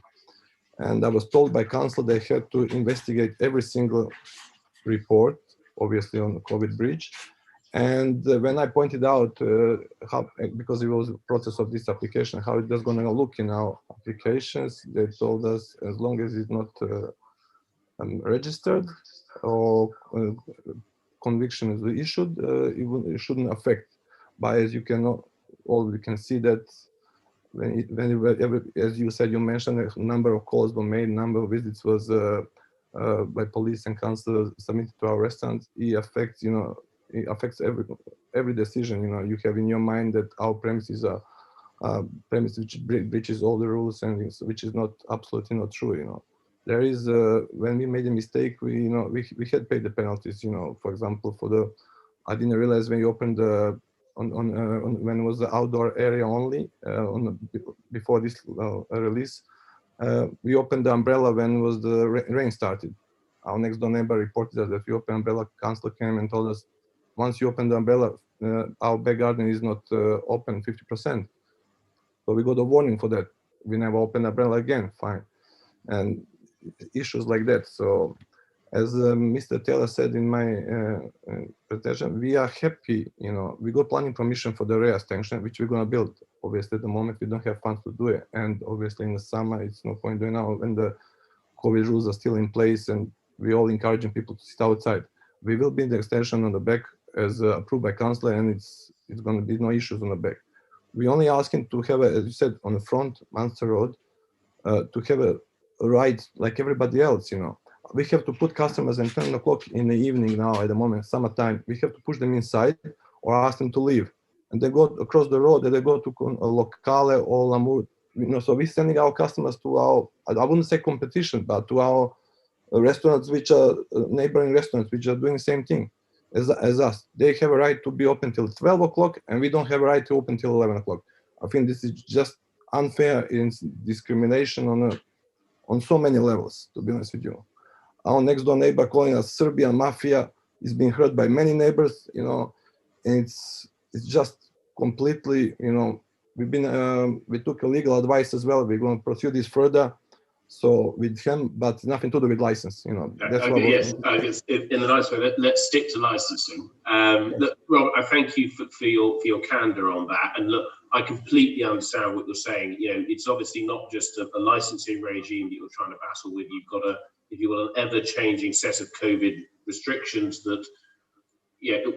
And I was told by council they had to investigate every single report, obviously on the COVID breach. And when I pointed out how, because it was a process of this application, how it was going to look in our applications, they told us as long as it's not registered or conviction is issued, it shouldn't affect. But as you can see that as you said, you mentioned a number of calls were made, number of visits was by police and council submitted to our restaurants. It affects, it affects every decision you have in your mind that our premises are premise which breaches all the rules, and which is not absolutely not true. There is when we made a mistake, we had paid the penalties. For example, I didn't realize when you opened the when it was the outdoor area only before this release, we opened the umbrella when was the rain started. Our next door neighbor reported us that we opened umbrella. Council came and told us, once you open the umbrella, our back garden is not open 50%. So we got a warning for that. We never open the umbrella again. Fine, and issues like that. So, as Mr. Taylor said in my presentation, we are happy. We got planning permission for the rear extension, which we're going to build. Obviously, at the moment we don't have funds to do it, and obviously in the summer it's no point doing now when the COVID rules are still in place, and we're all encouraging people to sit outside. We will build the extension on the back as approved by council, and it's going to be no issues on the back. We're only asking to have, as you said, on the front, Munster Road, to have a right like everybody else. We have to put customers at 10 o'clock in the evening now at the moment, summertime. We have to push them inside or ask them to leave. And they go across the road and they go to Locale or Lamur. So we're sending our customers to our, I wouldn't say competition, but to our restaurants, which are neighboring restaurants, which are doing the same thing as us. They have a right to be open till 12 o'clock and we don't have a right to open till 11 o'clock. I think this is just unfair in discrimination on so many levels, to be honest with you. Our next door neighbor calling us Serbian mafia is being heard by many neighbors, and it's just completely, we took a legal advice as well. We're going to pursue this further. So with him, but nothing to do with license, That's okay, yes, I guess in the nice way, let's stick to licensing. Look, Rob, I thank you for your candor on that. And look, I completely understand what you're saying. It's obviously not just a licensing regime that you're trying to battle with. You've got if you will, an ever-changing set of COVID restrictions that,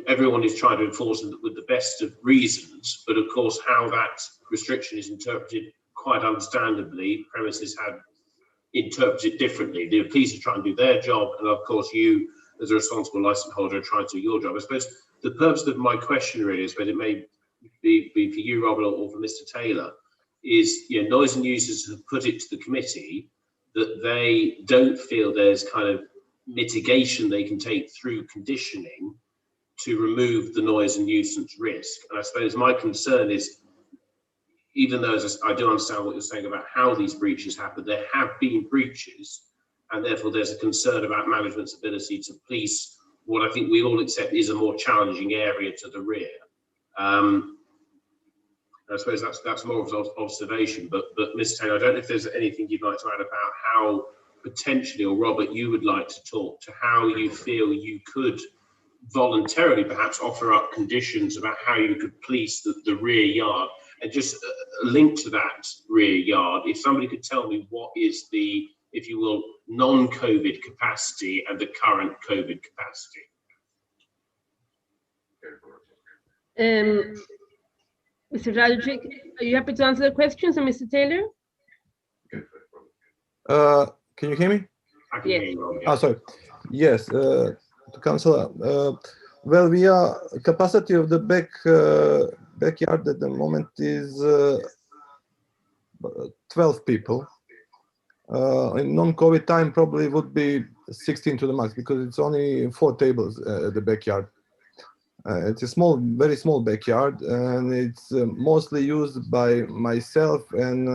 everyone is trying to enforce with the best of reasons. But of course, how that restriction is interpreted, quite understandably, premises have interpreted differently. The police are trying to do their job, and of course, you, as a responsible license holder, are trying to do your job. I suppose the purpose of my question really is, but it may be for you, Robert, or for Mr. Taylor, is noise and users have put it to the committee that they don't feel there's kind of mitigation they can take through conditioning to remove the noise and nuisance risk. And I suppose my concern is, even though I do understand what you're saying about how these breaches happen, there have been breaches, and therefore there's a concern about management's ability to police what I think we all accept is a more challenging area to the rear. I suppose that's more of an observation, but Ms. Taylor, I don't know if there's anything you'd like to add about how potentially, or Robert, you would like to talk to how you feel you could voluntarily perhaps offer up conditions about how you could police the rear yard. And just a link to that rear yard, if somebody could tell me what is the, if you will, non-COVID capacity and the current COVID capacity. Mr. Radojic, are you happy to answer the questions? And Mr. Taylor? Can you hear me? I can hear you. Oh, sorry. Yes, to Councillor. Well, we are capacity of the backyard at the moment is 12 people. In non-COVID time, probably would be 16 to the max because it's only 4 tables at the backyard. It's a very small backyard, and it's mostly used by myself and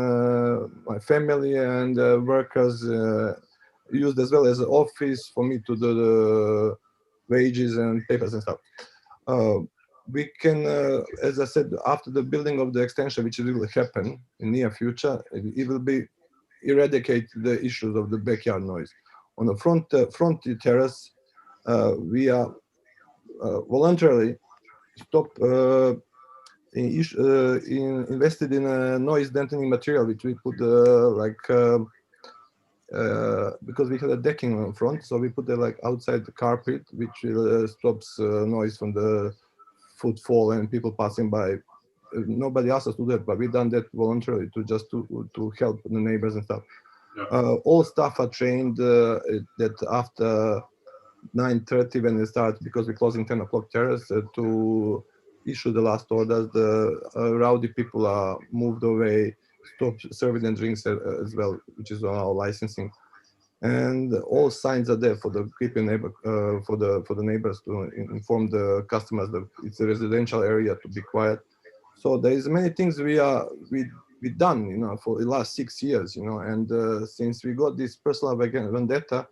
my family and workers, used as well as an office for me to do the wages and papers and stuff. we can, as I said, after the building of the extension, which will happen in near future, it will be eradicate the issues of the backyard noise. On the front terrace, we are voluntarily invested in a noise dampening material, which we put because we had a decking on front, so we put like outside the carpet, which stops noise from the footfall and people passing by. Nobody asked us to do that, but we done that voluntarily to help the neighbors and stuff. Yeah. All staff are trained that after 9:30 when we start, because we're closing 10 o'clock terrace, to issue the last orders. The rowdy people are moved away, stop serving them drinks as well, which is on our licensing. And all signs are there for the keeping neighbor, for the neighbors to inform the customers that it's a residential area to be quiet. So there is many things we done, you know, for the last 6 years, you know, and since we got this personal vendetta,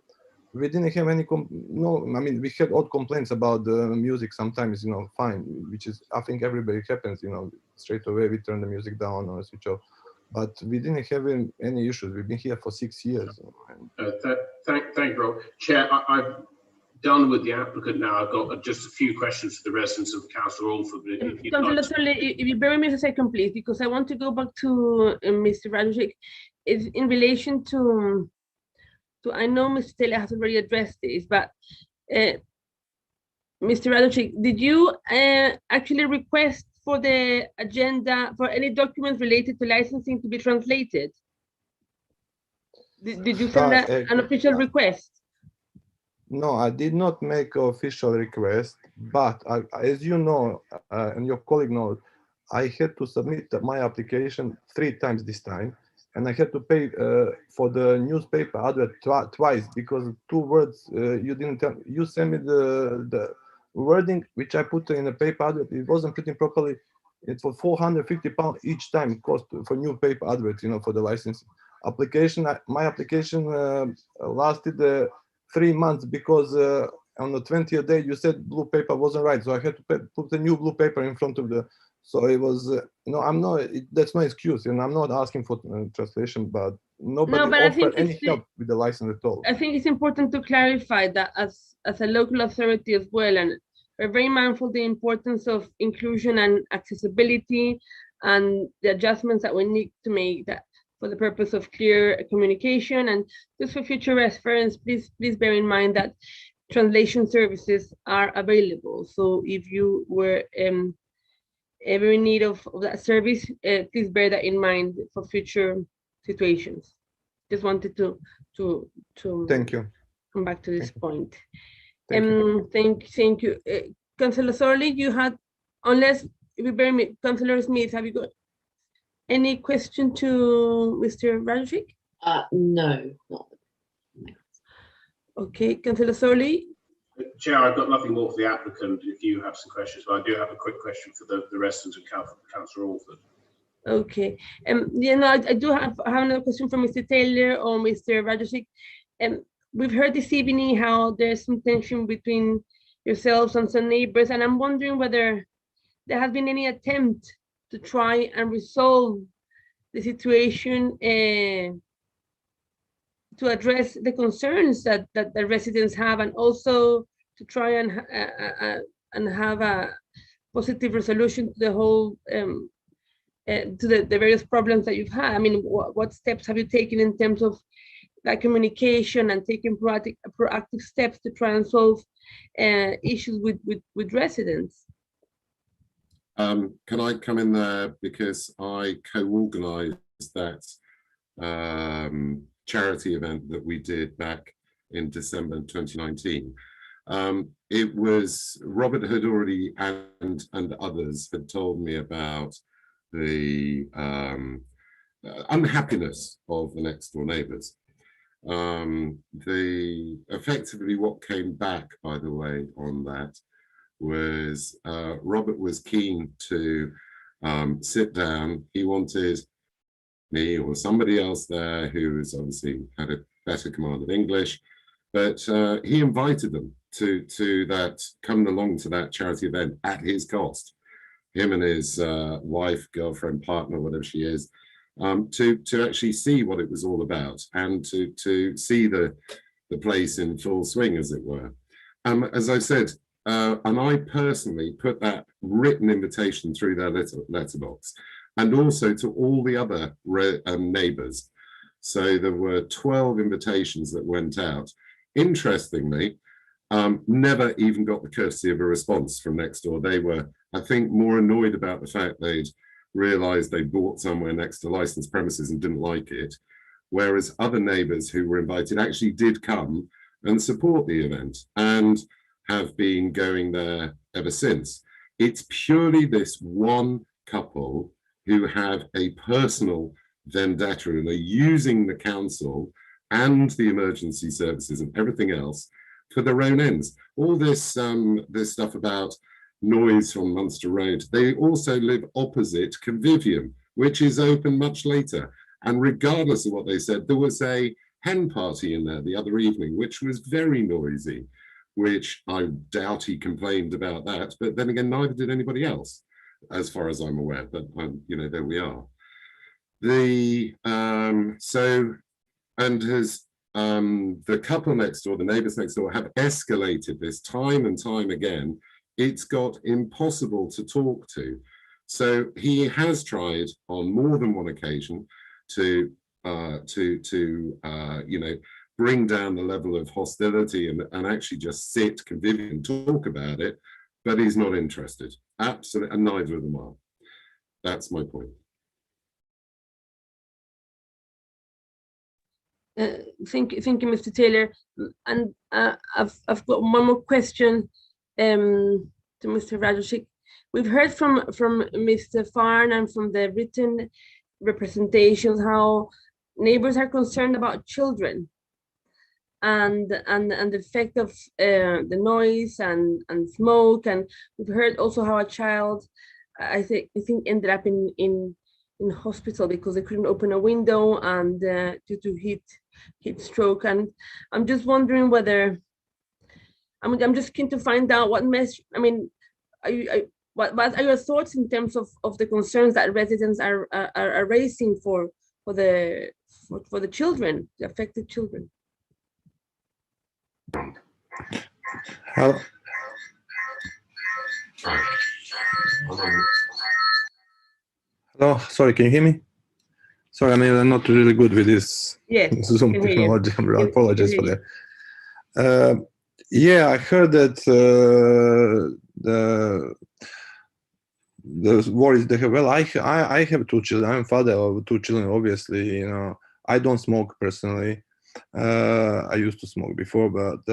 we didn't have any, I mean, we had odd complaints about the music sometimes, you know, fine, which is, I think everybody happens, you know, straight away we turn the music down or switch off. But we didn't have any issues. We've been here for 6 years. Thank you, Rob. Chair, I've done with the applicant now. I've got just a few questions for the residents of Councillor Alford. Councillor Sorley, if you bear with me a second, please, because I want to go back to Mr. Radojic. It's in relation to I know Mr. Taylor has already addressed this, but Mr. Radojic, did you actually request for the agenda, for any documents related to licensing to be translated? Did you send an official request? No, I did not make an official request, but as you know, and your colleague knows, I had to submit my application 3 times this time, and I had to pay for the newspaper advert twice, because 2 words you didn't tell. You sent me the wording which I put in the paper advert. It wasn't printing properly. It's for £450 each time cost for new paper adverts, you know, for the license application. My application lasted 3 months because on the 20th day you said blue paper wasn't right, so I had to put the new blue paper in front of the. So it was no, I'm not. That's no excuse, and I'm not asking for translation, but nobody offered any help with the license at all. I think it's important to clarify that as a local authority as well, and we're very mindful of the importance of inclusion and accessibility, and the adjustments that we need to make that for the purpose of clear communication. And just for future reference, please bear in mind that translation services are available. So if you were ever in need of that service, please bear that in mind for future situations. Just wanted to thank you. Come back to this point. Thank you. Councillor Sorley, you had, unless if you bear me, Councillor Smith, have you got any question to Mr. Radojic? No, not. Okay, Councillor Sorley. Chair, I've got nothing more for the applicant if you have some questions, but I do have a quick question for the residents of Councillor Alford. Okay, you know, I do have another question for Mr. Taylor or Mr. Radojic. We've heard this evening how there's some tension between yourselves and some neighbors, and I'm wondering whether there has been any attempt to try and resolve the situation to address the concerns that the residents have, and also to try and have a positive resolution to the whole to the various problems that you've had. I mean, what steps have you taken in terms of that communication and taking proactive steps to try and solve issues with residents? Can I come in there, because I co-organised that charity event that we did back in December 2019. It was, Robert had already and others had told me about the unhappiness of the next door neighbours. Effectively what came back, by the way, on that was Robert was keen to sit down. He wanted me or somebody else there who was obviously had a better command of English, but he invited them to that, come along to that charity event at his cost, him and his wife, girlfriend, partner, whatever she is, to actually see what it was all about and to see the place in full swing, as it were. As I said, and I personally put that written invitation through their letterbox, and also to all the other neighbours. So there were 12 invitations that went out. Interestingly, never even got the courtesy of a response from next door. They were, I think, more annoyed about the fact they'd realised they bought somewhere next to licensed premises and didn't like it, whereas other neighbours who were invited actually did come and support the event and have been going there ever since. It's purely this one couple who have a personal vendetta and are using the council and the emergency services and everything else for their own ends. All this this stuff about noise from Munster Road, they also live opposite Convivium, which is open much later. And regardless of what they said, there was a hen party in there the other evening, which was very noisy, which I doubt he complained about that. But then again, neither did anybody else, as far as I'm aware. But, you know, there we are. The couple next door, the neighbours next door, have escalated this time and time again. It's got impossible to talk to. So he has tried on more than one occasion to you know, bring down the level of hostility and actually just sit, convivial and talk about it, but he's not interested. Absolutely, and neither of them are. That's my point. Thank you, Mr. Taylor. And I've got one more question to Mr. Radojcic. We've heard from Mr. Farn and from the written representations how neighbors are concerned about children and the effect of the noise and smoke. And we've heard also how a child, I think ended up in hospital because they couldn't open a window and due to heat stroke. And I'm just wondering whether, I'm just keen to find out what message, I mean, what are your thoughts in terms of the concerns that residents are raising for the children, the affected children? Hello, sorry, can you hear me? Sorry, I mean, I'm not really good with this Zoom technology. I apologize for that. Yeah, I heard that the worries they have. Well, I have two children. I'm a father of two children. Obviously, you know, I don't smoke personally. I used to smoke before, but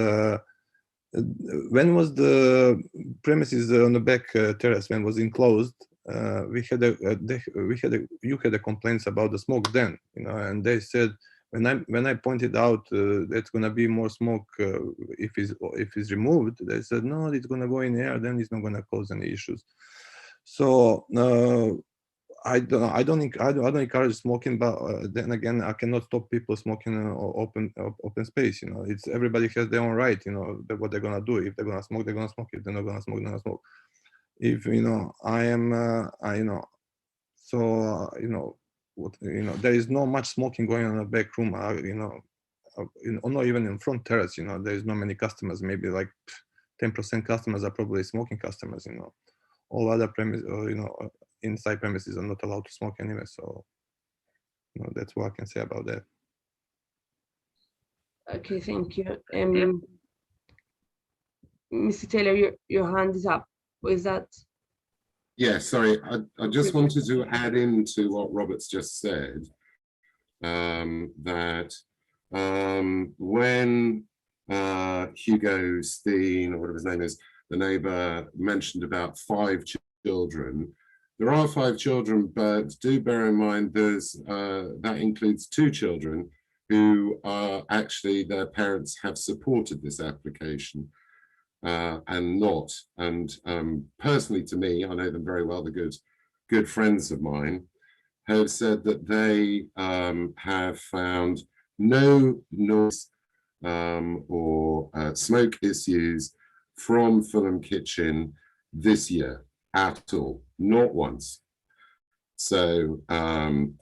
when was the premises on the back terrace when was enclosed? You had a complaints about the smoke then, you know, and they said when I pointed out that's gonna be more smoke if it's removed, they said no, it's gonna go in air, then it's not gonna cause any issues. So I don't encourage smoking, but then again, I cannot stop people smoking in open space. You know, it's everybody has their own right. You know, what they're gonna do. If they're gonna smoke, they're gonna smoke. If they're not gonna smoke, they're gonna smoke. If you know, you know, so you know, there is no much smoking going on in the back room. You know, not even in front terrace. You know, there is not many customers. Maybe like 10% customers are probably smoking customers. You know, all other premises, you know, inside premises are not allowed to smoke anyway. So, you know, that's what I can say about that. Okay, thank you. Mr. Taylor, your hand is up. What is that? Yeah, sorry. I just wanted to add into what Robert's just said, that when Hugo Steen, or whatever his name is, the neighbour, mentioned about 5 children, there are 5 children, but do bear in mind there's that includes 2 children who are actually, their parents have supported this application and not. And personally to me, I know them very well, they're good friends of mine, have said that they have found no noise or smoke issues from Fulham Kitchen this year at all, not once. So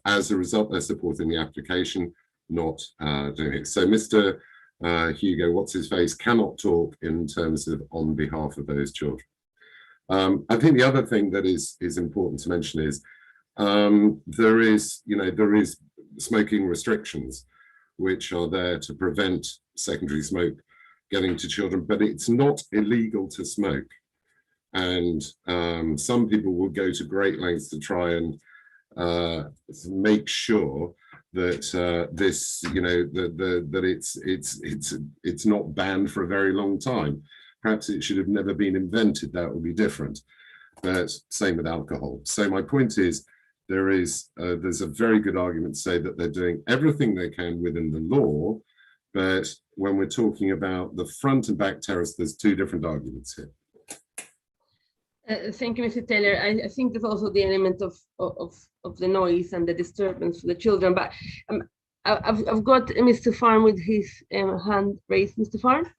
as a result, they're supporting the application, not doing it. So Mr. Hugo, what's his face, cannot talk in terms of on behalf of those children. I think the other thing that is important to mention is there is smoking restrictions which are there to prevent secondary smoke getting to children, but it's not illegal to smoke. And some people will go to great lengths to try and make sure that this, that it's not banned for a very long time. Perhaps it should have never been invented. That would be different. But same with alcohol. So my point is, there's a very good argument to say that they're doing everything they can within the law, but when we're talking about the front and back terrace, there's two different arguments here. Thank you, Mr. Taylor. I think there's also the element of the noise and the disturbance for the children. But I've got Mr. Farn with his hand raised. Mr. Farn?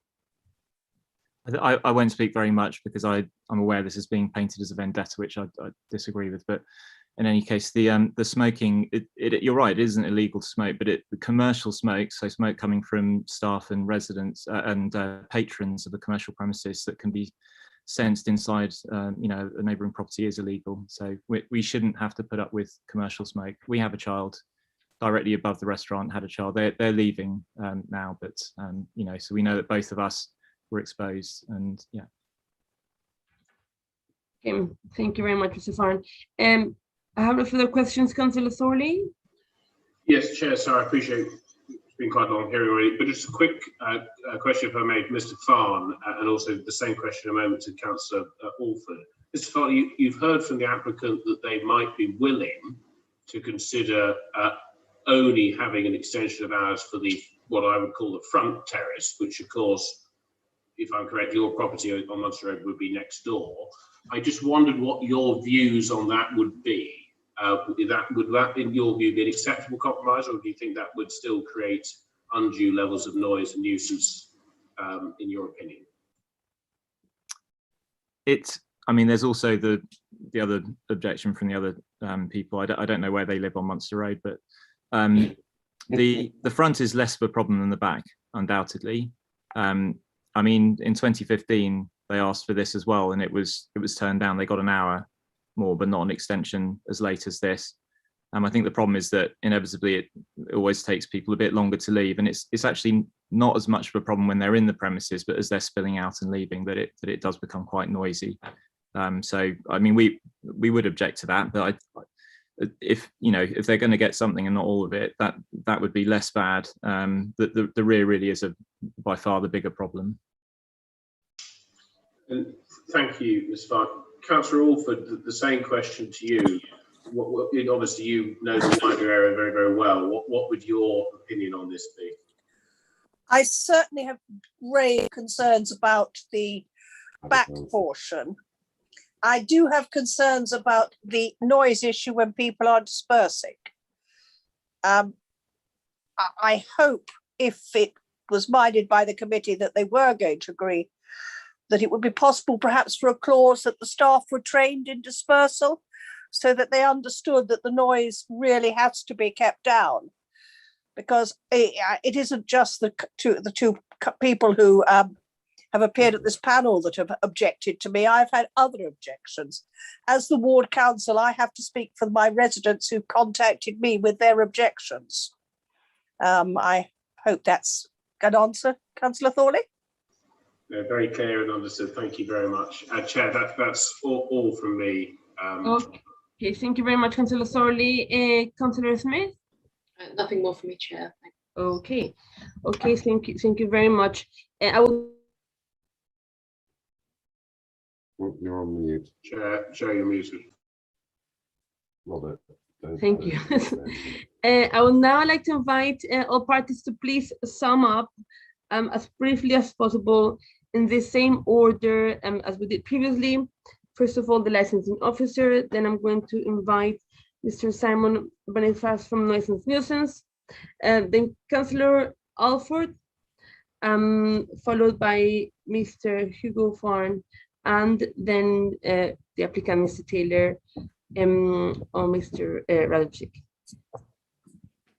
I won't speak very much because I'm aware this is being painted as a vendetta, which I disagree with. But in any case, the smoking, you're right, it isn't illegal to smoke, but the commercial smoke, so smoke coming from staff and residents and patrons of the commercial premises that can be sensed inside, a neighbouring property is illegal. So we shouldn't have to put up with commercial smoke. We have a child directly above the restaurant, had a child. They're leaving now, but so we know that both of us were exposed, and yeah. Okay, thank you very much, Mr. Farn. I have no further questions, Councillor Thorley. Yes, Chair. So I appreciate it's been quite a long hearing already, but just a quick question, if I may, Mr. Farn, and also the same question a moment to Councillor Alford. Mr. Farn, you've heard from the applicant that they might be willing to consider only having an extension of hours for what I would call the front terrace, which of course, if I'm correct, your property on Munster Road would be next door. I just wondered what your views on that would be. Would that, in your view, be an acceptable compromise, or do you think that would still create undue levels of noise and nuisance, in your opinion? There's also the other objection from the other people. I don't know where they live on Munster Road, but the front is less of a problem than the back, undoubtedly. In 2015, they asked for this as well, and it was turned down. They got an hour more, but not an extension as late as this. I think the problem is that inevitably it always takes people a bit longer to leave, and it's actually not as much of a problem when they're in the premises, but as they're spilling out and leaving, that it does become quite noisy. We would object to that, but if they're going to get something and not all of it, that would be less bad. The rear really is by far the bigger problem. And thank you, Ms. Farn. Councillor Alford, the same question to you. Obviously, you know the wider area very, very well. What would your opinion on this be? I certainly have raised concerns about the back portion. I do have concerns about the noise issue when people are dispersing. I hope, if it was minded by the committee that they were going to agree, that it would be possible perhaps for a clause that the staff were trained in dispersal so that they understood that the noise really has to be kept down. Because it isn't just the two people who have appeared at this panel that have objected to me. I've had other objections. As the ward council, I have to speak for my residents who contacted me with their objections. I hope that's an answer, Councillor Thorley. Very clear and understood. Thank you very much. Chair, that's all from me. Okay, thank you very much, Councillor Thorley. Councillor Smith? Nothing more from me, Chair. Okay, thank you very much. I will. You're on mute. Chair, you're muted. Robert. Thank you. I would now like to invite all parties to please sum up as briefly as possible in the same order as we did previously. First of all, the licensing officer, then I'm going to invite Mr. Simon Boniface from Noise and Nuisance, then Councillor Alford, followed by Mr. Hugo Farn, and then the applicant, Mr. Taylor, or Mr. Radovich.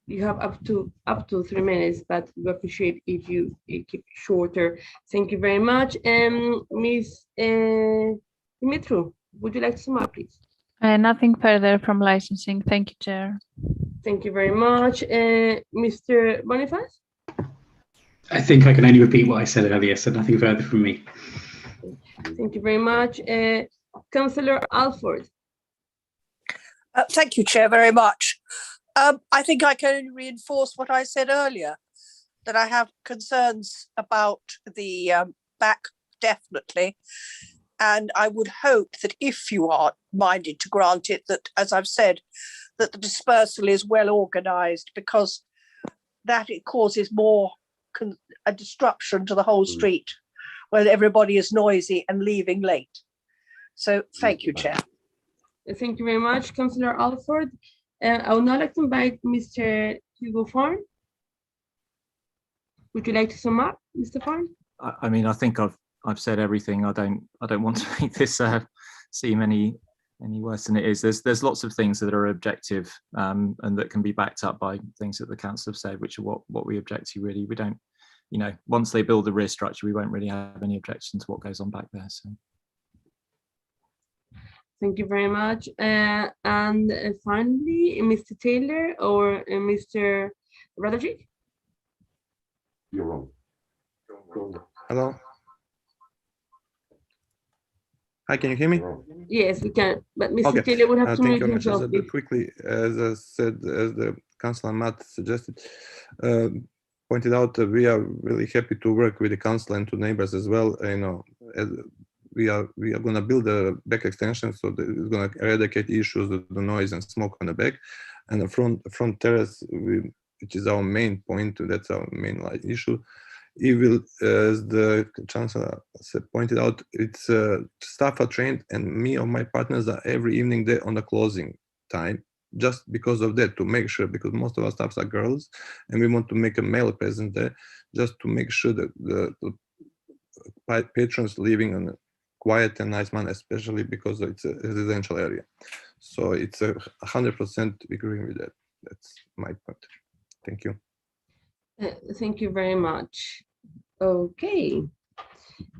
You have up to 3 minutes, but we appreciate if you keep shorter. Thank you very much. Ms. Dimitru, would you like to sum up, please? Nothing further from licensing. Thank you, Chair. Thank you very much. Mr. Boniface? I think I can only repeat what I said earlier, so nothing further from me. Thank you very much. Councillor Alford? Thank you, Chair, very much. I think I can only reinforce what I said earlier, that I have concerns about the back, definitely. And I would hope that if you are minded to grant it, that, as I've said, that the dispersal is well organised, because that it causes more a disruption to the whole street when everybody is noisy and leaving late. So thank you, Chair. Thank you very much, Councillor Alford. I would now like to invite Mr. Hugo Farn. Would you like to sum up, Mr. Farn? I mean, I think I've said everything. I don't want to make this seem any worse than it is. There's lots of things that are objective and that can be backed up by things that the council have said, which are what we object to. Really, we don't, once they build the rear structure, we won't really have any objection to what goes on back there. So. Thank you very much. And finally, Mr. Taylor or Mr. Radovich? You're wrong. Hello. Hi, can you hear me? Yes, we can. But Mr. Okay. Taylor would have to Thank mute you very much. himself. Just a bit quickly, as I said, as the Councillor Matt suggested, pointed out, we are really happy to work with the council and to neighbors as well. As we are going to build a back extension, so that it's going to eradicate issues of the noise and smoke on the back, and the front terrace, which is our main point. That's our main issue. It will, as the chancellor pointed out, it's staff are trained, and me or my partners are every evening there on the closing time, just because of that, to make sure, because most of our staffs are girls, and we want to make a male presence there, just to make sure that the patrons living in a quiet and nice manner, especially because it's a residential area. So it's 100% agreeing with that. That's my point. Thank you. Thank you very much. Okay.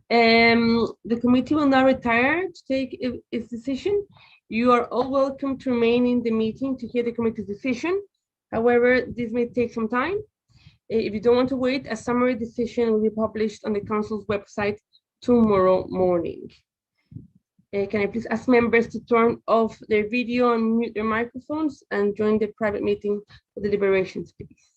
The committee will now retire to take its decision. You are all welcome to remain in the meeting to hear the committee's decision. However, this may take some time. If you don't want to wait, a summary decision will be published on the council's website tomorrow morning. Can I please ask members to turn off their video and mute their microphones and join the private meeting for the deliberations, please?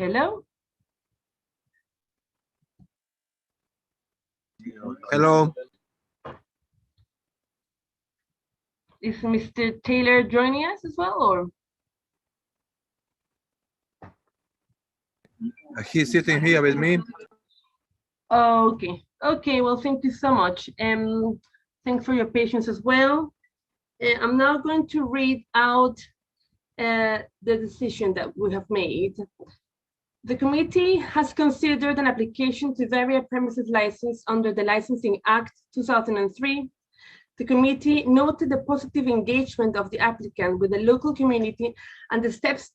Hello? Hello. Is Mr. Taylor joining us as well, or? He's sitting here with me. Okay, okay, well, thank you so much. Thanks for your patience as well. I'm now going to read out the decision that we have made. The committee has considered an application to vary a premises license under the Licensing Act 2003. The committee noted the positive engagement of the applicant with the local community and the steps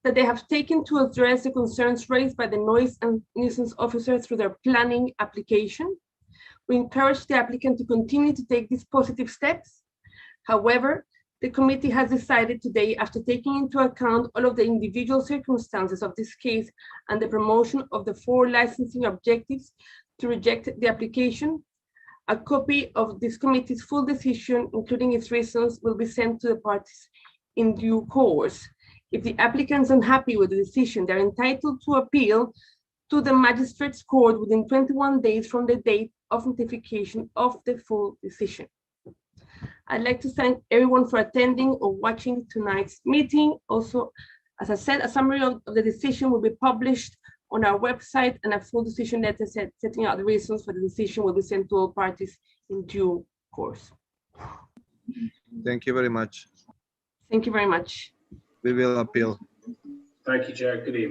that they have taken to address the concerns raised by the noise and nuisance officer through their planning application. We encourage the applicant to continue to take these positive steps. However, the committee has decided today, after taking into account all of the individual circumstances of this case and the promotion of the 4 licensing objectives, to reject the application. A copy of this committee's full decision, including its reasons, will be sent to the parties in due course. If the applicant is unhappy with the decision, they're entitled to appeal to the magistrate's court within 21 days from the date of notification of the full decision. I'd like to thank everyone for attending or watching tonight's meeting. Also, as I said, a summary of the decision will be published on our website, and a full decision letter setting out the reasons for the decision will be sent to all parties in due course. Thank you very much. Thank you very much. We will appeal. Thank you, Chair. Good evening.